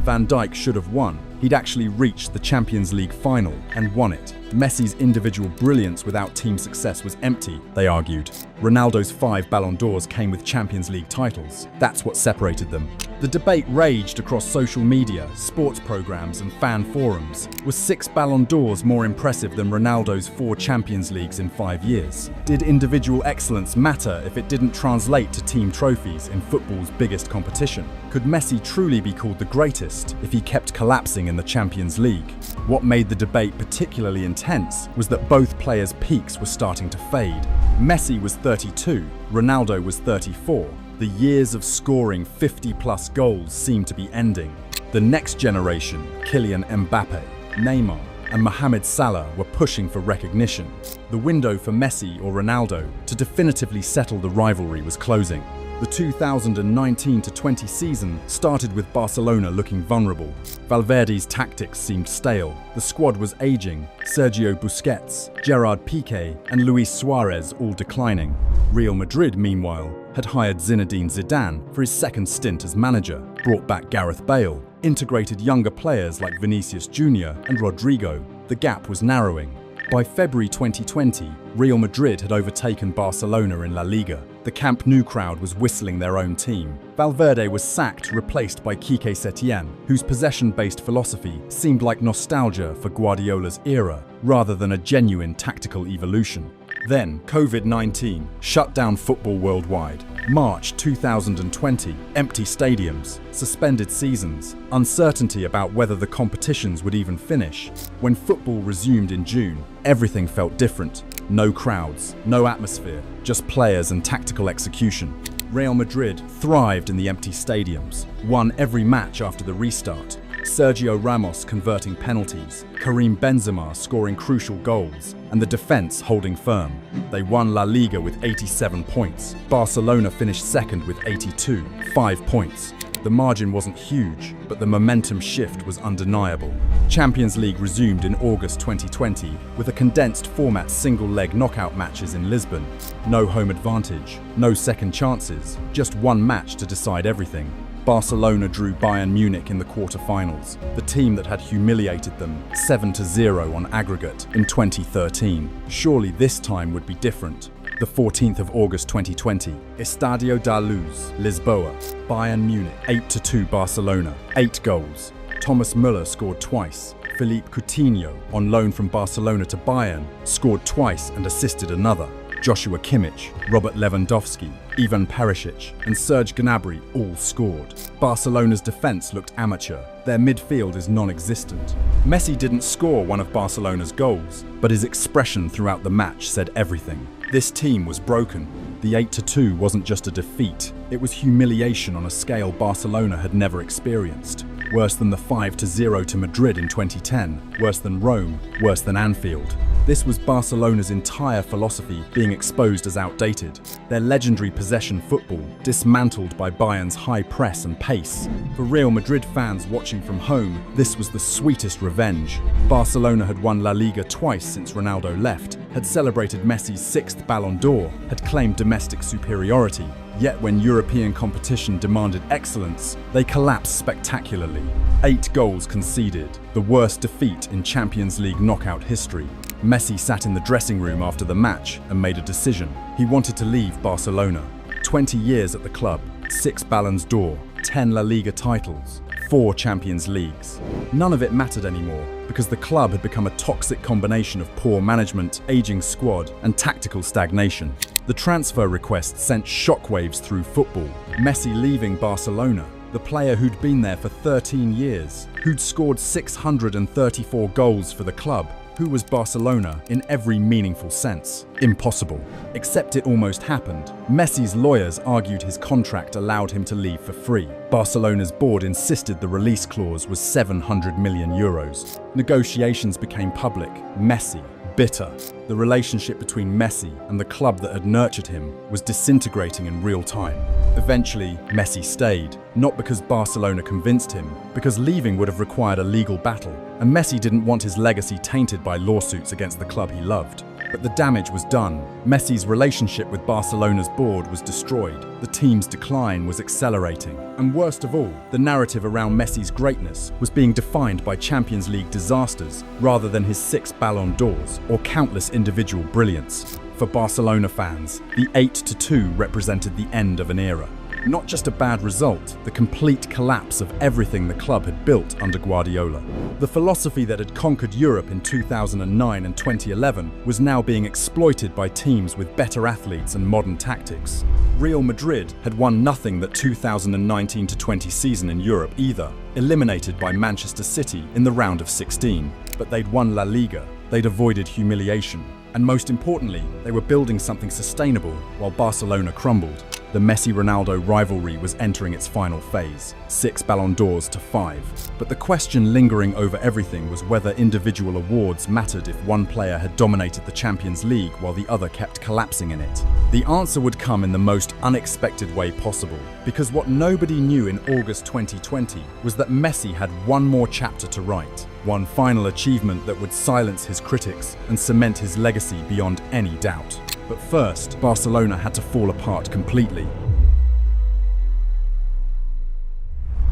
Van Dijk should have won. He'd actually reached the Champions League final and won it. Messi's individual brilliance without team success was empty, they argued. Ronaldo's 5 Ballon d'Ors came with Champions League titles. That's what separated them. The debate raged across social media, sports programs, and fan forums. Was 6 Ballon d'Ors more impressive than Ronaldo's 4 Champions Leagues in 5 years? Did individual excellence matter if it didn't translate to team trophies in football's biggest competition? Could Messi truly be called the greatest if he kept collapsing in the Champions League? What made the debate particularly intense was that both players' peaks were starting to fade. Messi was 32, Ronaldo was 34. The years of scoring 50-plus goals seemed to be ending. The next generation, Kylian Mbappe, Neymar, and Mohamed Salah were pushing for recognition. The window for Messi or Ronaldo to definitively settle the rivalry was closing. The 2019-20 season started with Barcelona looking vulnerable. Valverde's tactics seemed stale. The squad was aging. Sergio Busquets, Gerard Piqué, and Luis Suarez all declining. Real Madrid, meanwhile, had hired Zinedine Zidane for his second stint as manager, brought back Gareth Bale, integrated younger players like Vinicius Jr. and Rodrigo, the gap was narrowing. By February 2020, Real Madrid had overtaken Barcelona in La Liga. The Camp Nou crowd was whistling their own team. Valverde was sacked, replaced by Quique Setién, whose possession-based philosophy seemed like nostalgia for Guardiola's era, rather than a genuine tactical evolution. Then, COVID-19 shut down football worldwide. March 2020, empty stadiums, suspended seasons, uncertainty about whether the competitions would even finish. When football resumed in June, everything felt different. No crowds, no atmosphere, just players and tactical execution. Real Madrid thrived in the empty stadiums, won every match after the restart. Sergio Ramos converting penalties, Karim Benzema scoring crucial goals, and the defense holding firm. They won La Liga with 87 points. Barcelona finished second with 82, 5 points. The margin wasn't huge, but the momentum shift was undeniable. Champions League resumed in August 2020 with a condensed format single-leg knockout matches in Lisbon. No home advantage, no second chances, just one match to decide everything. Barcelona drew Bayern Munich in the quarter-finals, the team that had humiliated them 7-0 on aggregate in 2013. Surely this time would be different. The 14th of August 2020, Estadio da Luz, Lisboa, Bayern Munich, 8-2 Barcelona, 8 goals. Thomas Müller scored twice. Philippe Coutinho, on loan from Barcelona to Bayern, scored twice and assisted another. Joshua Kimmich, Robert Lewandowski, Ivan Perisic, and Serge Gnabry all scored. Barcelona's defense looked amateur. Their midfield is non-existent. Messi didn't score one of Barcelona's goals, but his expression throughout the match said everything. This team was broken. The 8-2 wasn't just a defeat, it was humiliation on a scale Barcelona had never experienced. Worse than the 5-0 to Madrid in 2010, worse than Rome, worse than Anfield. This was Barcelona's entire philosophy being exposed as outdated. Their legendary possession football dismantled by Bayern's high press and pace. For Real Madrid fans watching from home, this was the sweetest revenge. Barcelona had won La Liga twice since Ronaldo left, had celebrated Messi's 6th Ballon d'Or, had claimed domestic superiority. Yet when European competition demanded excellence, they collapsed spectacularly. 8 goals conceded, the worst defeat in Champions League knockout history. Messi sat in the dressing room after the match and made a decision. He wanted to leave Barcelona. 20 years at the club, 6 Ballons d'Or, 10 La Liga titles, 4 Champions Leagues. None of it mattered anymore because the club had become a toxic combination of poor management, aging squad, and tactical stagnation. The transfer request sent shockwaves through football. Messi leaving Barcelona, the player who'd been there for 13 years, who'd scored 634 goals for the club. Who was Barcelona in every meaningful sense? Impossible. Except it almost happened. Messi's lawyers argued his contract allowed him to leave for free. Barcelona's board insisted the release clause was 700 million euros. Negotiations became public, messy, bitter. The relationship between Messi and the club that had nurtured him was disintegrating in real time. Eventually, Messi stayed, not because Barcelona convinced him, because leaving would have required a legal battle, and Messi didn't want his legacy tainted by lawsuits against the club he loved. But the damage was done. Messi's relationship with Barcelona's board was destroyed. The team's decline was accelerating. And worst of all, the narrative around Messi's greatness was being defined by Champions League disasters rather than his 6 Ballon d'Ors or countless individual brilliance. For Barcelona fans, the 8-2 represented the end of an era. Not just a bad result, the complete collapse of everything the club had built under Guardiola. The philosophy that had conquered Europe in 2009 and 2011 was now being exploited by teams with better athletes and modern tactics. Real Madrid had won nothing that 2019-20 season in Europe either, eliminated by Manchester City in the round of 16. But they'd won La Liga, they'd avoided humiliation, and most importantly, they were building something sustainable while Barcelona crumbled. The Messi-Ronaldo rivalry was entering its final phase, 6 Ballon d'Ors to 5. But the question lingering over everything was whether individual awards mattered if one player had dominated the Champions League while the other kept collapsing in it. The answer would come in the most unexpected way possible, because what nobody knew in August 2020 was that Messi had one more chapter to write, one final achievement that would silence his critics and cement his legacy beyond any doubt. But first, Barcelona had to fall apart completely.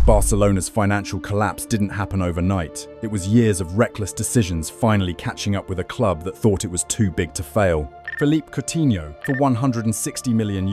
Barcelona's financial collapse didn't happen overnight. It was years of reckless decisions finally catching up with a club that thought it was too big to fail. Philippe Coutinho for €160 million,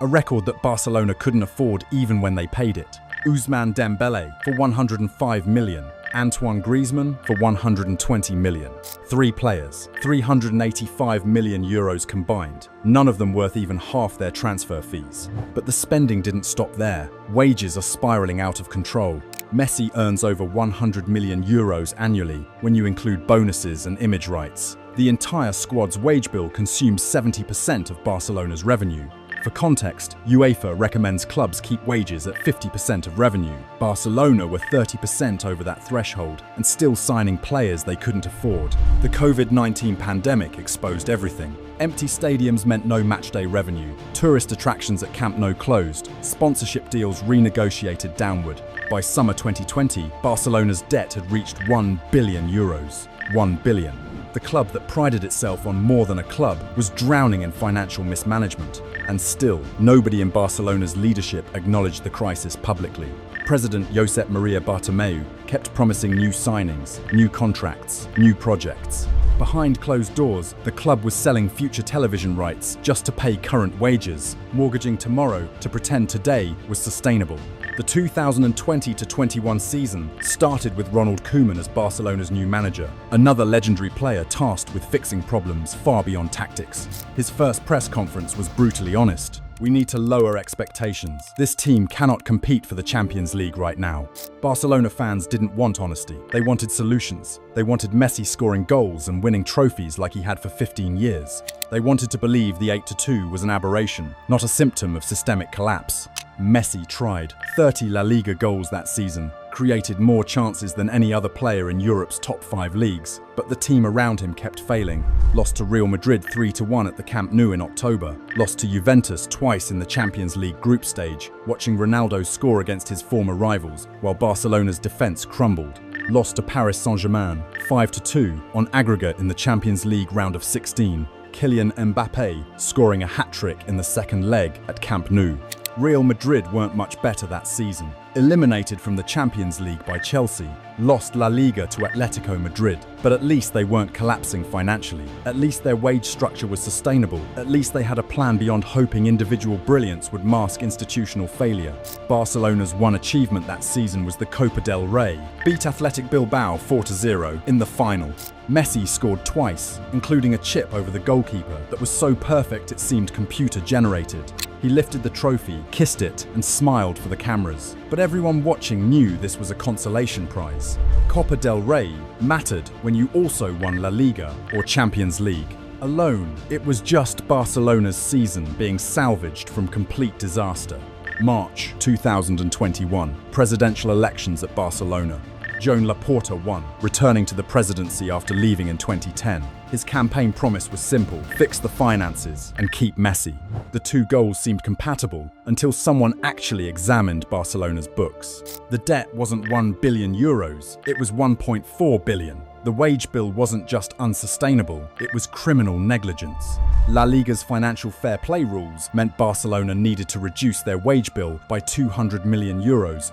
a record that Barcelona couldn't afford even when they paid it. Ousmane Dembele for €105 million. Antoine Griezmann for €120 million. Three players, €385 million combined, none of them worth even half their transfer fees. But the spending didn't stop there. Wages are spiraling out of control. Messi earns over €100 million annually when you include bonuses and image rights. The entire squad's wage bill consumes 70% of Barcelona's revenue. For context, UEFA recommends clubs keep wages at 50% of revenue. Barcelona were 30% over that threshold and still signing players they couldn't afford. The COVID-19 pandemic exposed everything. Empty stadiums meant no matchday revenue. Tourist attractions at Camp Nou closed. Sponsorship deals renegotiated downward. By summer 2020, Barcelona's debt had reached €1 billion. €1 billion. The club that prided itself on more than a club was drowning in financial mismanagement. And still, nobody in Barcelona's leadership acknowledged the crisis publicly. President Josep Maria Bartomeu kept promising new signings, new contracts, new projects. Behind closed doors, the club was selling future television rights just to pay current wages, mortgaging tomorrow to pretend today was sustainable. The 2020-21 season started with Ronald Koeman as Barcelona's new manager, another legendary player tasked with fixing problems far beyond tactics. His first press conference was brutally honest. We need to lower expectations. This team cannot compete for the Champions League right now. Barcelona fans didn't want honesty. They wanted solutions. They wanted Messi scoring goals and winning trophies like he had for 15 years. They wanted to believe the 8-2 was an aberration, not a symptom of systemic collapse. Messi tried. 30 La Liga goals that season, created more chances than any other player in Europe's top 5 leagues, but the team around him kept failing. Lost to Real Madrid 3-1 at the Camp Nou in October, lost to Juventus twice in the Champions League group stage, watching Ronaldo score against his former rivals, while Barcelona's defense crumbled. Lost to Paris Saint-Germain 5-2 on aggregate in the Champions League round of 16, Kylian Mbappé scoring a hat-trick in the second leg at Camp Nou. Real Madrid weren't much better that season. Eliminated from the Champions League by Chelsea, lost La Liga to Atletico Madrid, but at least they weren't collapsing financially. At least their wage structure was sustainable. At least they had a plan beyond hoping individual brilliance would mask institutional failure. Barcelona's one achievement that season was the Copa del Rey. Beat Athletic Bilbao 4-0 in the final. Messi scored twice, including a chip over the goalkeeper that was so perfect it seemed computer-generated. He lifted the trophy, kissed it, and smiled for the cameras. But everyone watching knew this was a consolation prize. Copa del Rey mattered when you also won La Liga or Champions League. Alone, it was just Barcelona's season being salvaged from complete disaster. March 2021, presidential elections at Barcelona. Joan Laporta won, returning to the presidency after leaving in 2010. His campaign promise was simple: fix the finances and keep Messi. The two goals seemed compatible until someone actually examined Barcelona's books. The debt wasn't €1 billion, it was €1.4 billion. The wage bill wasn't just unsustainable, it was criminal negligence. La Liga's financial fair play rules meant Barcelona needed to reduce their wage bill by €200 million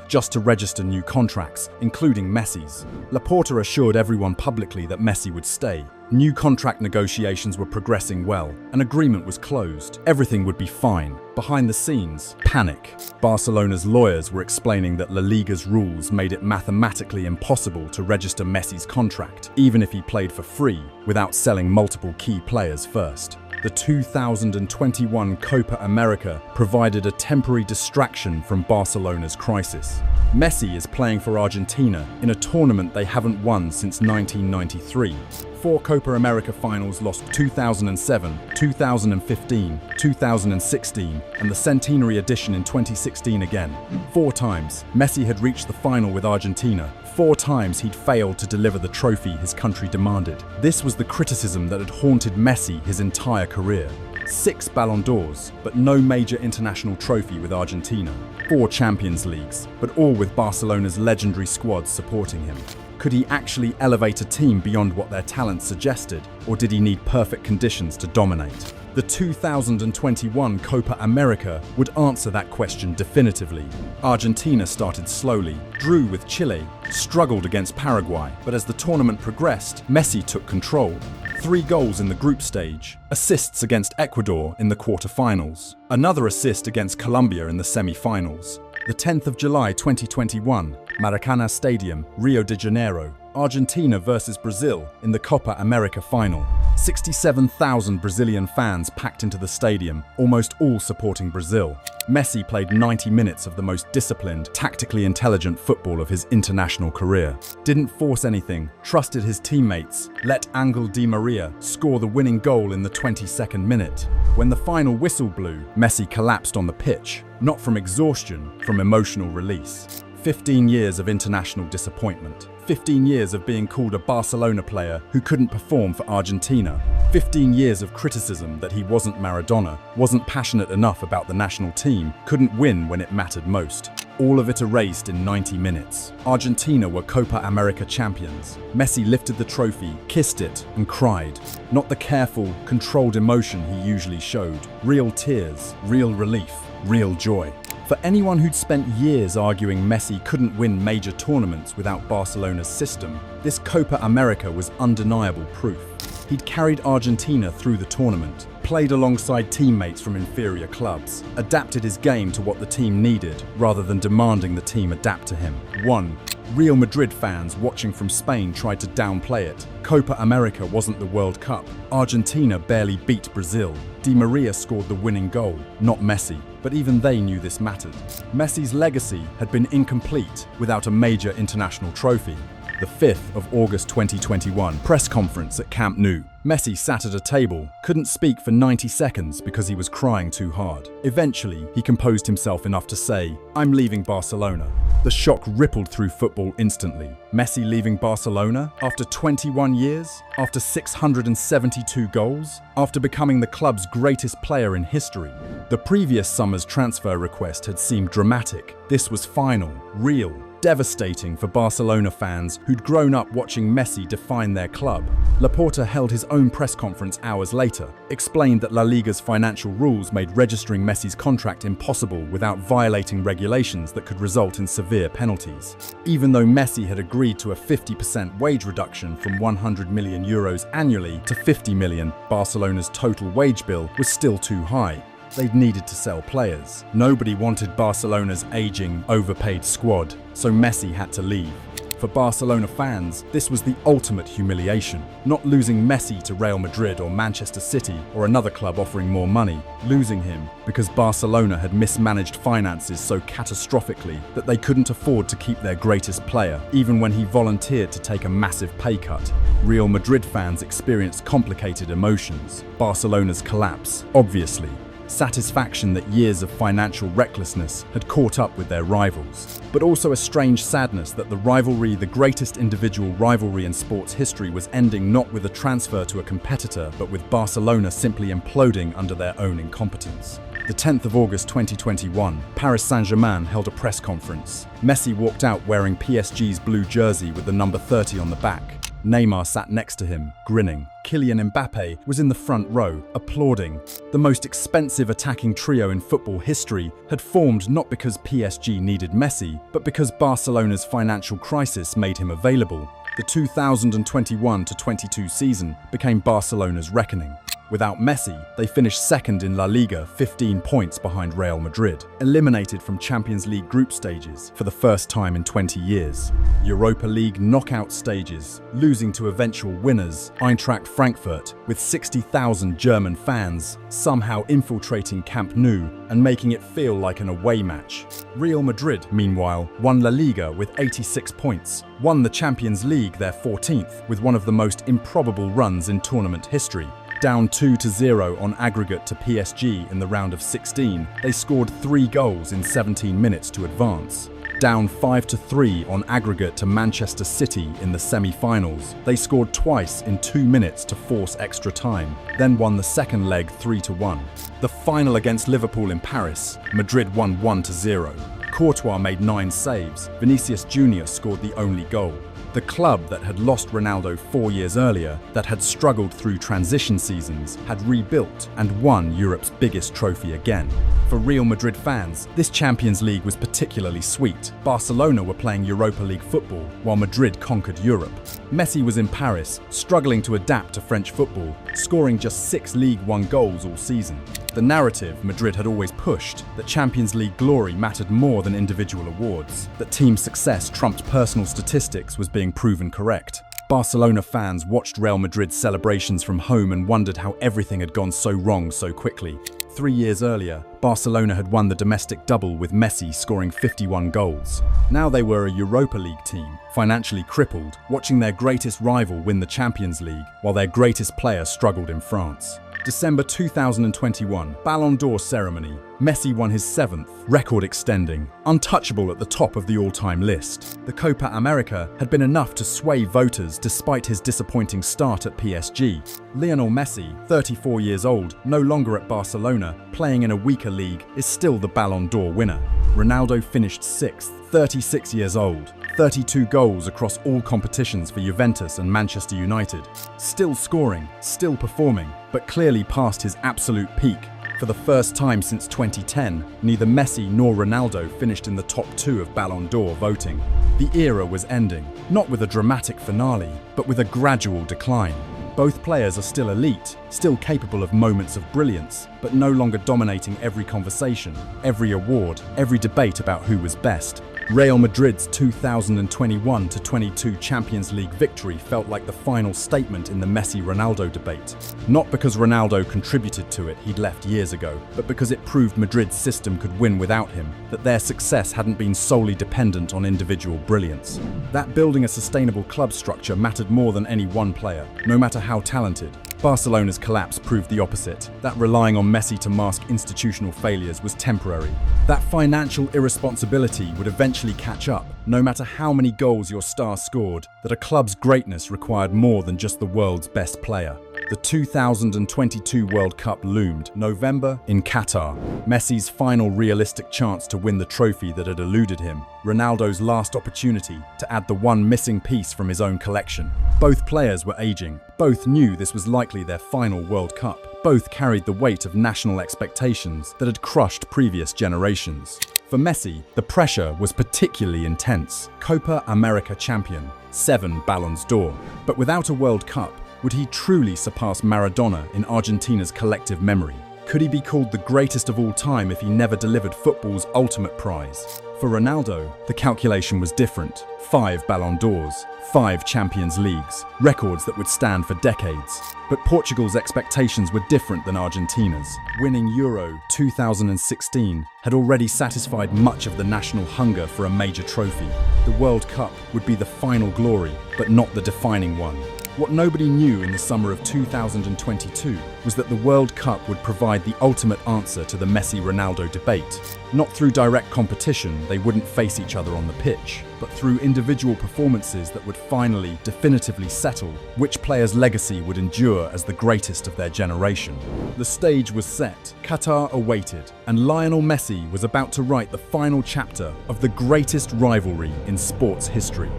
just to register new contracts, including Messi's. Laporta assured everyone publicly that Messi would stay. New contract negotiations were progressing well. An agreement was closed. Everything would be fine. Behind the scenes, panic. Barcelona's lawyers were explaining that La Liga's rules made it mathematically impossible to register Messi's contract, even if he played for free, without selling multiple key players first. The 2021 Copa America provided a temporary distraction from Barcelona's crisis. Messi is playing for Argentina in a tournament they haven't won since 1993. 4 Copa America finals lost: 2007, 2015, 2016, and the centenary edition in 2016 again. 4 times, Messi had reached the final with Argentina. 4 times he'd failed to deliver the trophy his country demanded. This was the criticism that had haunted Messi his entire career. 6 Ballon d'Ors, but no major international trophy with Argentina. 4 Champions Leagues, but all with Barcelona's legendary squad supporting him. Could he actually elevate a team beyond what their talent suggested, or did he need perfect conditions to dominate? The 2021 Copa America would answer that question definitively. Argentina started slowly, drew with Chile, struggled against Paraguay, but as the tournament progressed, Messi took control. 3 goals in the group stage, assists against Ecuador in the quarterfinals, another assist against Colombia in the semi-finals. The 10th of July 2021, Maracanã Stadium, Rio de Janeiro, Argentina versus Brazil in the Copa America final. 67,000 Brazilian fans packed into the stadium, almost all supporting Brazil. Messi played 90 minutes of the most disciplined, tactically intelligent football of his international career. Didn't force anything, trusted his teammates, let Angel Di Maria score the winning goal in the 22nd minute. When the final whistle blew, Messi collapsed on the pitch, not from exhaustion, from emotional release. 15 years of international disappointment. 15 years of being called a Barcelona player who couldn't perform for Argentina. 15 years of criticism that he wasn't Maradona, wasn't passionate enough about the national team, couldn't win when it mattered most. All of it erased in 90 minutes. Argentina were Copa America champions. Messi lifted the trophy, kissed it, and cried. Not the careful, controlled emotion he usually showed. Real tears, real relief, real joy. For anyone who'd spent years arguing Messi couldn't win major tournaments without Barcelona's system, this Copa America was undeniable proof. He'd carried Argentina through the tournament, played alongside teammates from inferior clubs, adapted his game to what the team needed rather than demanding the team adapt to him. 1. Real Madrid fans watching from Spain tried to downplay it. Copa America wasn't the World Cup. Argentina barely beat Brazil. Di Maria scored the winning goal, not Messi. But even they knew this mattered. Messi's legacy had been incomplete without a major international trophy. The 5th of August 2021, press conference at Camp Nou. Messi sat at a table, couldn't speak for 90 seconds because he was crying too hard. Eventually, he composed himself enough to say, "I'm leaving Barcelona." The shock rippled through football instantly. Messi leaving Barcelona? After 21 years? After 672 goals? After becoming the club's greatest player in history? The previous summer's transfer request had seemed dramatic. This was final, real, devastating for Barcelona fans who'd grown up watching Messi define their club. Laporta held his own press conference hours later, explained that La Liga's financial rules made registering Messi's contract impossible without violating regulations that could result in severe penalties. Even though Messi had agreed to a 50% wage reduction from €100 million annually to 50 million, Barcelona's total wage bill was still too high. They'd needed to sell players. Nobody wanted Barcelona's aging, overpaid squad, so Messi had to leave. For Barcelona fans, this was the ultimate humiliation. Not losing Messi to Real Madrid or Manchester City or another club offering more money. Losing him because Barcelona had mismanaged finances so catastrophically that they couldn't afford to keep their greatest player, even when he volunteered to take a massive pay cut. Real Madrid fans experienced complicated emotions. Barcelona's collapse, obviously. Satisfaction that years of financial recklessness had caught up with their rivals, but also a strange sadness that the rivalry, the greatest individual rivalry in sports history, was ending not with a transfer to a competitor, but with Barcelona simply imploding under their own incompetence. The 10th of August 2021, Paris Saint-Germain held a press conference. Messi walked out wearing PSG's blue jersey with the number 30 on the back. Neymar sat next to him, grinning. Kylian Mbappe was in the front row, applauding. The most expensive attacking trio in football history had formed not because PSG needed Messi, but because Barcelona's financial crisis made him available. The 2021-22 season became Barcelona's reckoning. Without Messi, they finished second in La Liga, 15 points behind Real Madrid, eliminated from Champions League group stages for the first time in 20 years. Europa League knockout stages, losing to eventual winners, Eintracht Frankfurt, with 60,000 German fans, somehow infiltrating Camp Nou and making it feel like an away match. Real Madrid, meanwhile, won La Liga with 86 points, won the Champions League, their 14th, with one of the most improbable runs in tournament history. Down 2-0 on aggregate to PSG in the round of 16, they scored 3 goals in 17 minutes to advance. Down 5-3 on aggregate to Manchester City in the semi-finals, they scored twice in 2 minutes to force extra time, then won the second leg 3-1. The final against Liverpool in Paris, Madrid won 1-0. Courtois made 9 saves, Vinicius Jr. scored the only goal. The club that had lost Ronaldo 4 years earlier, that had struggled through transition seasons, had rebuilt and won Europe's biggest trophy again. For Real Madrid fans, this Champions League was particularly sweet. Barcelona were playing Europa League football, while Madrid conquered Europe. Messi was in Paris, struggling to adapt to French football, scoring just 6 Ligue 1 goals all season. The narrative Madrid had always pushed, that Champions League glory mattered more than individual awards, that team success trumped personal statistics, was being proven correct. Barcelona fans watched Real Madrid's celebrations from home and wondered how everything had gone so wrong so quickly. 3 years earlier, Barcelona had won the domestic double with Messi scoring 51 goals. Now they were a Europa League team, financially crippled, watching their greatest rival win the Champions League while their greatest player struggled in France. December 2021, Ballon d'Or ceremony. Messi won his 7th, record-extending, untouchable at the top of the all-time list. The Copa America had been enough to sway voters despite his disappointing start at PSG. Lionel Messi, 34 years old, no longer at Barcelona, playing in a weaker league, is still the Ballon d'Or winner. Ronaldo finished 6th, 36 years old. 32 goals across all competitions for Juventus and Manchester United. Still scoring, still performing, but clearly past his absolute peak. For the first time since 2010, neither Messi nor Ronaldo finished in the top 2 of Ballon d'Or voting. The era was ending, not with a dramatic finale, but with a gradual decline. Both players are still elite, still capable of moments of brilliance, but no longer dominating every conversation, every award, every debate about who was best. Real Madrid's 2021-22 Champions League victory felt like the final statement in the Messi-Ronaldo debate. Not because Ronaldo contributed to it, he'd left years ago, but because it proved Madrid's system could win without him, that their success hadn't been solely dependent on individual brilliance. That building a sustainable club structure mattered more than any one player, no matter how talented. Barcelona's collapse proved the opposite, that relying on Messi to mask institutional failures was temporary. That financial irresponsibility would eventually catch up, no matter how many goals your star scored, that a club's greatness required more than just the world's best player. The 2022 World Cup loomed, November in Qatar. Messi's final realistic chance to win the trophy that had eluded him. Ronaldo's last opportunity to add the one missing piece from his own collection. Both players were aging. Both knew this was likely their final World Cup. Both carried the weight of national expectations that had crushed previous generations. For Messi, the pressure was particularly intense. Copa America champion, 7 Ballons d'Or. But without a World Cup, would he truly surpass Maradona in Argentina's collective memory? Could he be called the greatest of all time if he never delivered football's ultimate prize? For Ronaldo, the calculation was different. 5 Ballon d'Ors, 5 Champions Leagues, records that would stand for decades. But Portugal's expectations were different than Argentina's. Winning Euro 2016 had already satisfied much of the national hunger for a major trophy. The World Cup would be the final glory, but not the defining one. What nobody knew in the summer of 2022 was that the World Cup would provide the ultimate answer to the Messi-Ronaldo debate. Not through direct competition, they wouldn't face each other on the pitch, but through individual performances that would finally, definitively settle which player's legacy would endure as the greatest of their generation. The stage was set, Qatar awaited, and Lionel Messi was about to write the final chapter of the greatest rivalry in sports history.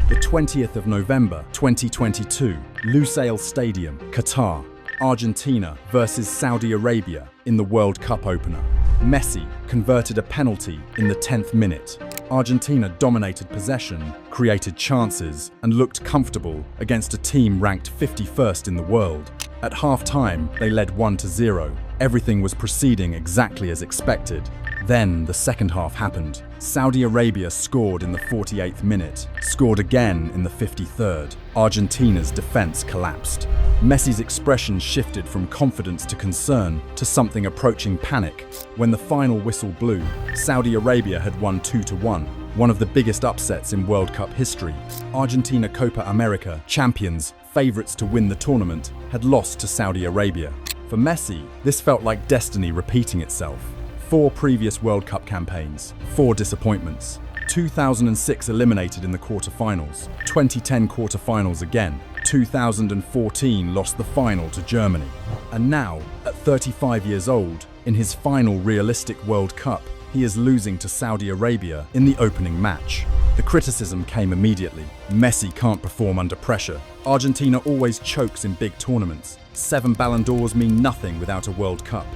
The 20th of November 2022, Lusail Stadium, Qatar. Argentina versus Saudi Arabia in the World Cup opener. Messi converted a penalty in the 10th minute. Argentina dominated possession, created chances, and looked comfortable against a team ranked 51st in the world. At half-time, they led 1-0. Everything was proceeding exactly as expected. Then the second half happened. Saudi Arabia scored in the 48th minute, scored again in the 53rd. Argentina's defense collapsed. Messi's expression shifted from confidence to concern to something approaching panic. When the final whistle blew, Saudi Arabia had won 2-1, one of the biggest upsets in World Cup history. Argentina Copa America, champions, favorites to win the tournament, had lost to Saudi Arabia. For Messi, this felt like destiny repeating itself. 4 previous World Cup campaigns, 4 disappointments. 2006 eliminated in the quarterfinals, 2010 quarterfinals again, 2014 lost the final to Germany. And now, at 35 years old, in his final realistic World Cup, he is losing to Saudi Arabia in the opening match. The criticism came immediately. Messi can't perform under pressure. Argentina always chokes in big tournaments. 7 Ballon d'Ors mean nothing without a World Cup.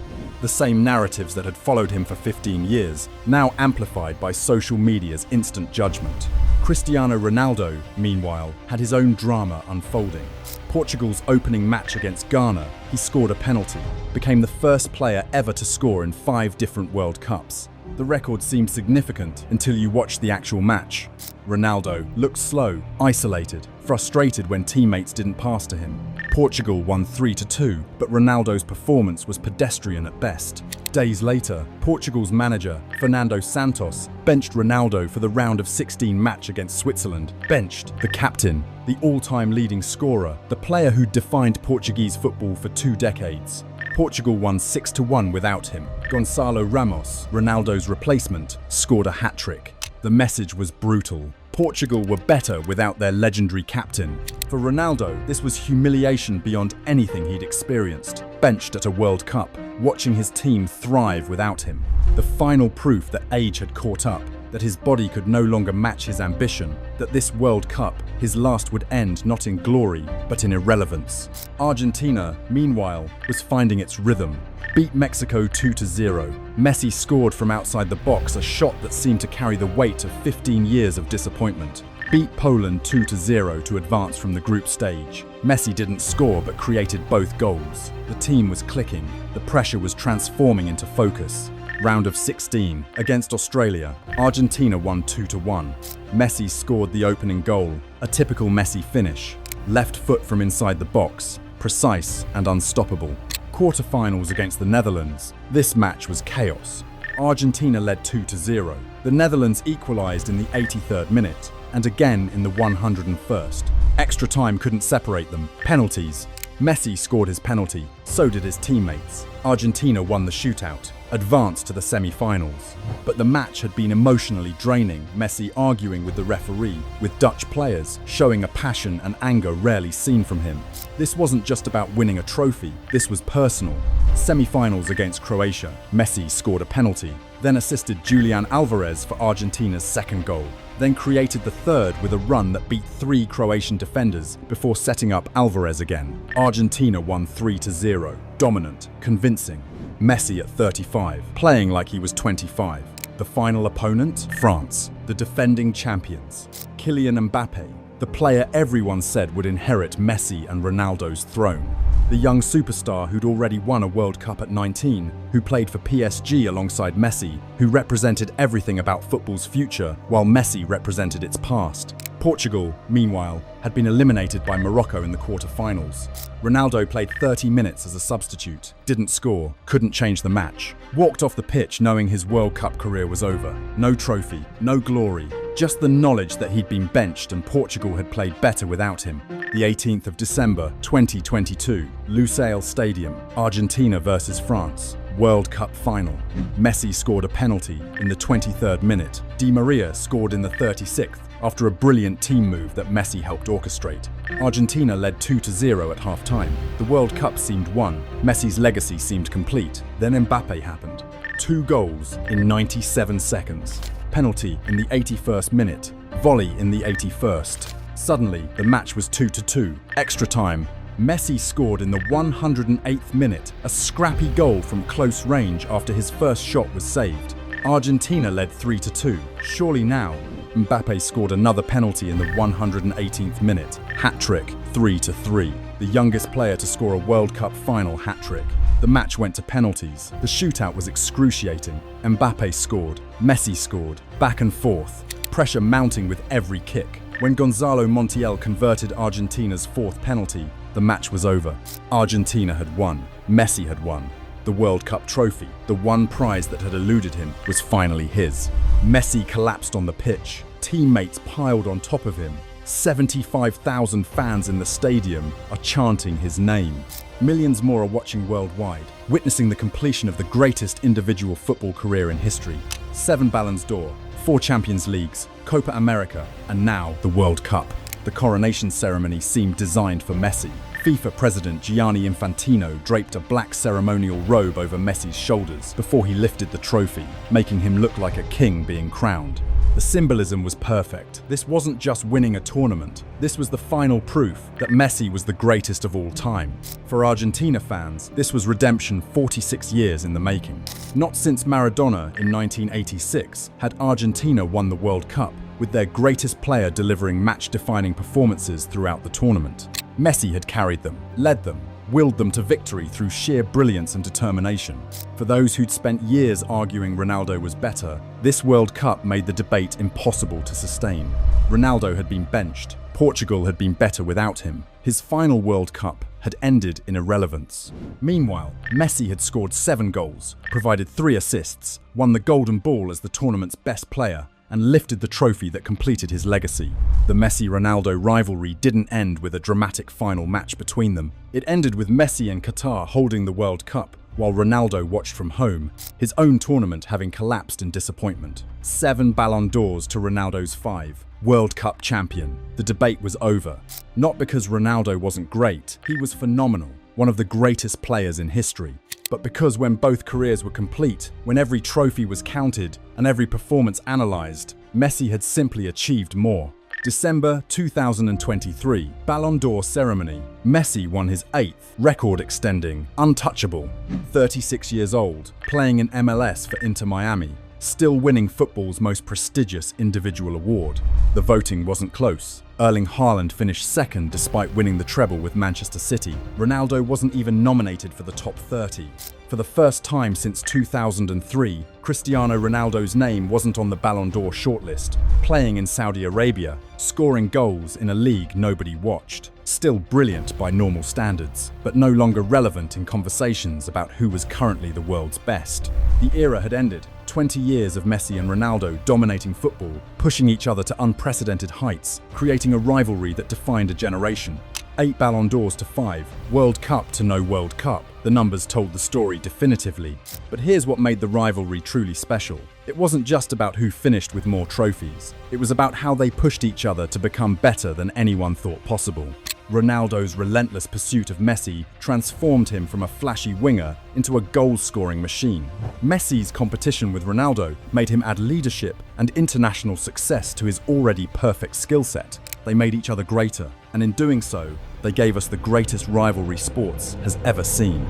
The same narratives that had followed him for 15 years, now amplified by social media's instant judgment. Cristiano Ronaldo, meanwhile, had his own drama unfolding. Portugal's opening match against Ghana, he scored a penalty, became the first player ever to score in 5 different World Cups. The record seemed significant until you watched the actual match. Ronaldo looked slow, isolated, frustrated when teammates didn't pass to him. Portugal won 3-2, but Ronaldo's performance was pedestrian at best. Days later, Portugal's manager, Fernando Santos, benched Ronaldo for the round of 16 match against Switzerland. Benched the captain, the all-time leading scorer, the player who defined Portuguese football for 2 decades. Portugal won 6-1 without him. Gonçalo Ramos, Ronaldo's replacement, scored a hat-trick. The message was brutal. Portugal were better without their legendary captain. For Ronaldo, this was humiliation beyond anything he'd experienced. Benched at a World Cup, watching his team thrive without him. The final proof that age had caught up, that his body could no longer match his ambition, that this World Cup, his last, would end not in glory, but in irrelevance. Argentina, meanwhile, was finding its rhythm. Beat Mexico 2-0. Messi scored from outside the box, a shot that seemed to carry the weight of 15 years of disappointment. Beat Poland 2-0 to advance from the group stage. Messi didn't score but created both goals. The team was clicking. The pressure was transforming into focus. Round of 16, against Australia, Argentina won 2-1. Messi scored the opening goal, a typical Messi finish. Left foot from inside the box, precise and unstoppable. Quarter-finals against the Netherlands. This match was chaos. Argentina led 2-0. The Netherlands equalised in the 83rd minute, and again in the 101st. Extra time couldn't separate them. Penalties. Messi scored his penalty, so did his teammates. Argentina won the shootout, advanced to the semi-finals. But the match had been emotionally draining, Messi arguing with the referee, with Dutch players showing a passion and anger rarely seen from him. This wasn't just about winning a trophy, this was personal. Semi-finals against Croatia, Messi scored a penalty, then assisted Julian Alvarez for Argentina's second goal, then created the third with a run that beat 3 Croatian defenders before setting up Alvarez again. Argentina won 3-0, dominant, convincing. Messi at 35, playing like he was 25. The final opponent? France, the defending champions. Kylian Mbappé, the player everyone said would inherit Messi and Ronaldo's throne. The young superstar who'd already won a World Cup at 19, who played for PSG alongside Messi, who represented everything about football's future while Messi represented its past. Portugal, meanwhile, had been eliminated by Morocco in the quarter-finals. Ronaldo played 30 minutes as a substitute, didn't score, couldn't change the match. Walked off the pitch knowing his World Cup career was over. No trophy, no glory, just the knowledge that he'd been benched and Portugal had played better without him. The 18th of December, 2022, Lusail Stadium, Argentina versus France. World Cup final. Messi scored a penalty in the 23rd minute. Di Maria scored in the 36th after a brilliant team move that Messi helped orchestrate. Argentina led 2-0 at half-time. The World Cup seemed won. Messi's legacy seemed complete. Then Mbappé happened. 2 goals in 97 seconds. Penalty in the 81st minute. Volley in the 81st. Suddenly, the match was 2-2. Extra time. Messi scored in the 108th minute, a scrappy goal from close range after his first shot was saved. Argentina led 3-2. Surely now, Mbappé scored another penalty in the 118th minute. Hat-trick, 3-3. The youngest player to score a World Cup final hat-trick. The match went to penalties. The shootout was excruciating. Mbappé scored. Messi scored. Back and forth. Pressure mounting with every kick. When Gonzalo Montiel converted Argentina's 4th penalty, the match was over. Argentina had won. Messi had won. The World Cup trophy, the one prize that had eluded him, was finally his. Messi collapsed on the pitch. Teammates piled on top of him. 75,000 fans in the stadium are chanting his name. Millions more are watching worldwide, witnessing the completion of the greatest individual football career in history. 7 Ballons d'Or, 4 Champions Leagues, Copa America, and now the World Cup. The coronation ceremony seemed designed for Messi. FIFA president Gianni Infantino draped a black ceremonial robe over Messi's shoulders before he lifted the trophy, making him look like a king being crowned. The symbolism was perfect. This wasn't just winning a tournament. This was the final proof that Messi was the greatest of all time. For Argentina fans, this was redemption 46 years in the making. Not since Maradona in 1986 had Argentina won the World Cup, with their greatest player delivering match-defining performances throughout the tournament. Messi had carried them, led them, willed them to victory through sheer brilliance and determination. For those who'd spent years arguing Ronaldo was better, this World Cup made the debate impossible to sustain. Ronaldo had been benched. Portugal had been better without him. His final World Cup had ended in irrelevance. Meanwhile, Messi had scored 7 goals, provided 3 assists, won the Golden Ball as the tournament's best player, and lifted the trophy that completed his legacy. The Messi-Ronaldo rivalry didn't end with a dramatic final match between them. It ended with Messi and Qatar holding the World Cup, while Ronaldo watched from home, his own tournament having collapsed in disappointment. 7 Ballon d'Ors to Ronaldo's 5. World Cup champion. The debate was over. Not because Ronaldo wasn't great, he was phenomenal, one of the greatest players in history. But because when both careers were complete, when every trophy was counted and every performance analysed, Messi had simply achieved more. December 2023, Ballon d'Or ceremony. Messi won his 8th, record-extending, untouchable. 36 years old, playing in MLS for Inter Miami, still winning football's most prestigious individual award. The voting wasn't close. Erling Haaland finished second despite winning the treble with Manchester City. Ronaldo wasn't even nominated for the top 30. For the first time since 2003, Cristiano Ronaldo's name wasn't on the Ballon d'Or shortlist, playing in Saudi Arabia, scoring goals in a league nobody watched. Still brilliant by normal standards, but no longer relevant in conversations about who was currently the world's best. The era had ended. 20 years of Messi and Ronaldo dominating football, pushing each other to unprecedented heights, creating a rivalry that defined a generation. 8 Ballon d'Ors to 5, World Cup to no World Cup. The numbers told the story definitively. But here's what made the rivalry truly special. It wasn't just about who finished with more trophies. It was about how they pushed each other to become better than anyone thought possible. Ronaldo's relentless pursuit of Messi transformed him from a flashy winger into a goal-scoring machine. Messi's competition with Ronaldo made him add leadership and international success to his already perfect skill set. They made each other greater, and in doing so, they gave us the greatest rivalry sports has ever seen.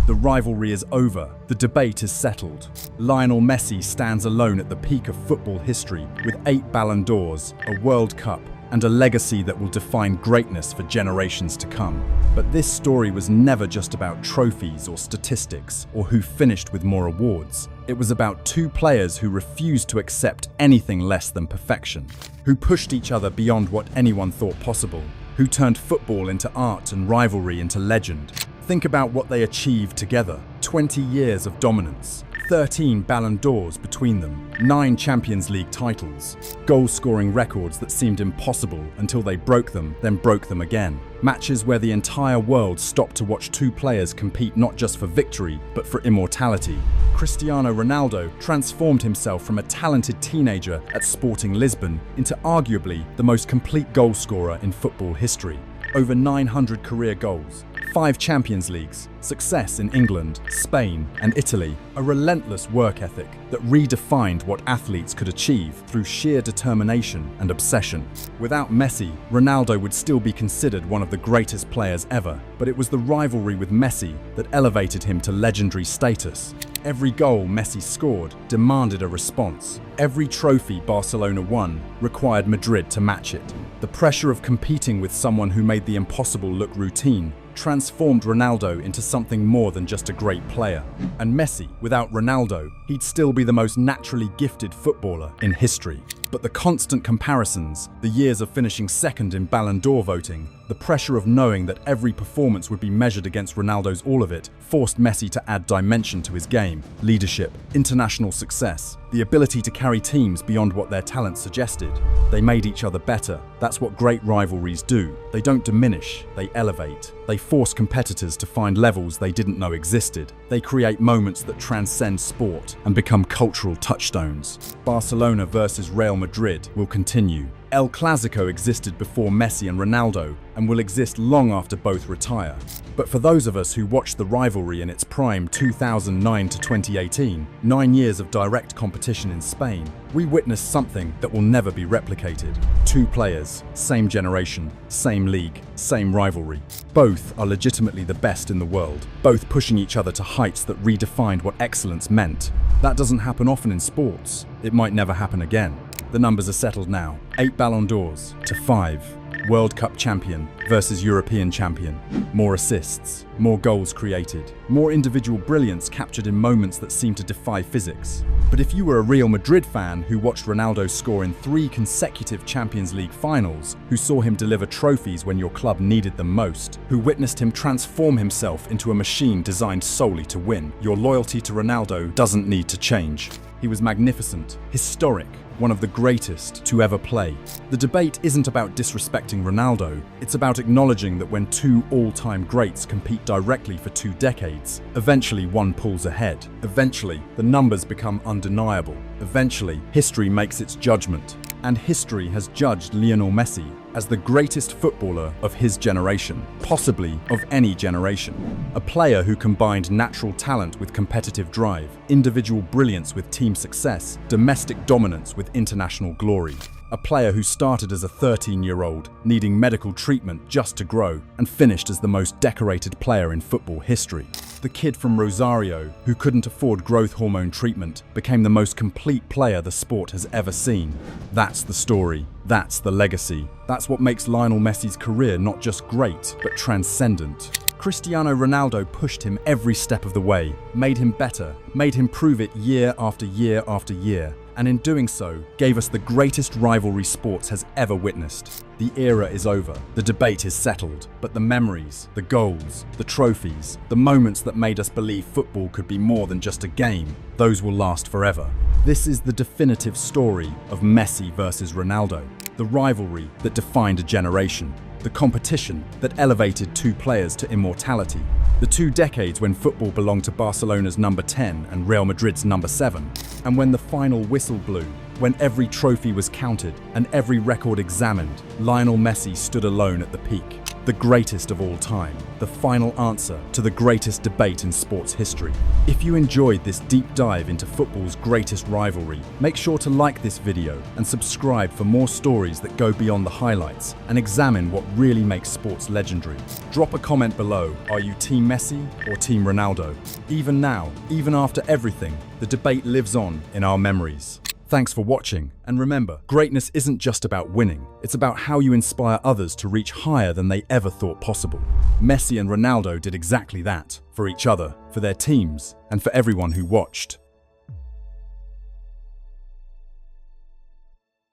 The rivalry is over. The debate is settled. Lionel Messi stands alone at the peak of football history with 8 Ballon d'Ors, a World Cup, and a legacy that will define greatness for generations to come. But this story was never just about trophies or statistics or who finished with more awards. It was about 2 players who refused to accept anything less than perfection, who pushed each other beyond what anyone thought possible, who turned football into art and rivalry into legend. Think about what they achieved together. 20 years of dominance, 13 Ballon d'Ors between them, 9 Champions League titles, goal-scoring records that seemed impossible until they broke them, then broke them again. Matches where the entire world stopped to watch 2 players compete not just for victory, but for immortality. Cristiano Ronaldo transformed himself from a talented teenager at Sporting Lisbon into arguably the most complete goal-scorer in football history. Over 900 career goals, 5 Champions Leagues, success in England, Spain, and Italy, a relentless work ethic that redefined what athletes could achieve through sheer determination and obsession. Without Messi, Ronaldo would still be considered one of the greatest players ever, but it was the rivalry with Messi that elevated him to legendary status. Every goal Messi scored demanded a response. Every trophy Barcelona won required Madrid to match it. The pressure of competing with someone who made the impossible look routine transformed Ronaldo into something more than just a great player. And Messi, without Ronaldo, he'd still be the most naturally gifted footballer in history. But the constant comparisons, the years of finishing second in Ballon d'Or voting, the pressure of knowing that every performance would be measured against Ronaldo's all of it, forced Messi to add dimension to his game, leadership, international success, the ability to carry teams beyond what their talent suggested. They made each other better. That's what great rivalries do. They don't diminish, they elevate. They force competitors to find levels they didn't know existed. They create moments that transcend sport and become cultural touchstones. Barcelona versus Real Madrid will continue. El Clasico existed before Messi and Ronaldo and will exist long after both retire. But for those of us who watched the rivalry in its prime 2009 to 2018, 9 years of direct competition in Spain, we witnessed something that will never be replicated. Two players, same generation, same league, same rivalry. Both are legitimately the best in the world, both pushing each other to heights that redefined what excellence meant. That doesn't happen often in sports. It might never happen again. The numbers are settled now. 8 Ballon d'Ors to 5. World Cup champion versus European champion. More assists, more goals created, more individual brilliance captured in moments that seem to defy physics. But if you were a Real Madrid fan who watched Ronaldo score in 3 consecutive Champions League finals, who saw him deliver trophies when your club needed them most, who witnessed him transform himself into a machine designed solely to win, your loyalty to Ronaldo doesn't need to change. He was magnificent, historic, one of the greatest to ever play. The debate isn't about disrespecting Ronaldo, it's about acknowledging that when two all-time greats compete directly for 2 decades, eventually one pulls ahead. Eventually, the numbers become undeniable. Eventually, history makes its judgment. And history has judged Lionel Messi as the greatest footballer of his generation, possibly of any generation. A player who combined natural talent with competitive drive, individual brilliance with team success, domestic dominance with international glory. A player who started as a 13-year-old, needing medical treatment just to grow, and finished as the most decorated player in football history. The kid from Rosario, who couldn't afford growth hormone treatment, became the most complete player the sport has ever seen. That's the story. That's the legacy. That's what makes Lionel Messi's career not just great, but transcendent. Cristiano Ronaldo pushed him every step of the way, made him better, made him prove it year after year after year, and in doing so, gave us the greatest rivalry sports has ever witnessed. The era is over, the debate is settled, but the memories, the goals, the trophies, the moments that made us believe football could be more than just a game, those will last forever. This is the definitive story of Messi versus Ronaldo, the rivalry that defined a generation, the competition that elevated 2 players to immortality, the 2 decades when football belonged to Barcelona's number 10 and Real Madrid's number 7, and when the final whistle blew, when every trophy was counted and every record examined, Lionel Messi stood alone at the peak, the greatest of all time, the final answer to the greatest debate in sports history. If you enjoyed this deep dive into football's greatest rivalry, make sure to like this video and subscribe for more stories that go beyond the highlights and examine what really makes sports legendary. Drop a comment below, are you Team Messi or Team Ronaldo? Even now, even after everything, the debate lives on in our memories. Thanks for watching, and remember, greatness isn't just about winning, it's about how you inspire others to reach higher than they ever thought possible. Messi and Ronaldo did exactly that, for each other, for their teams, and for everyone who watched.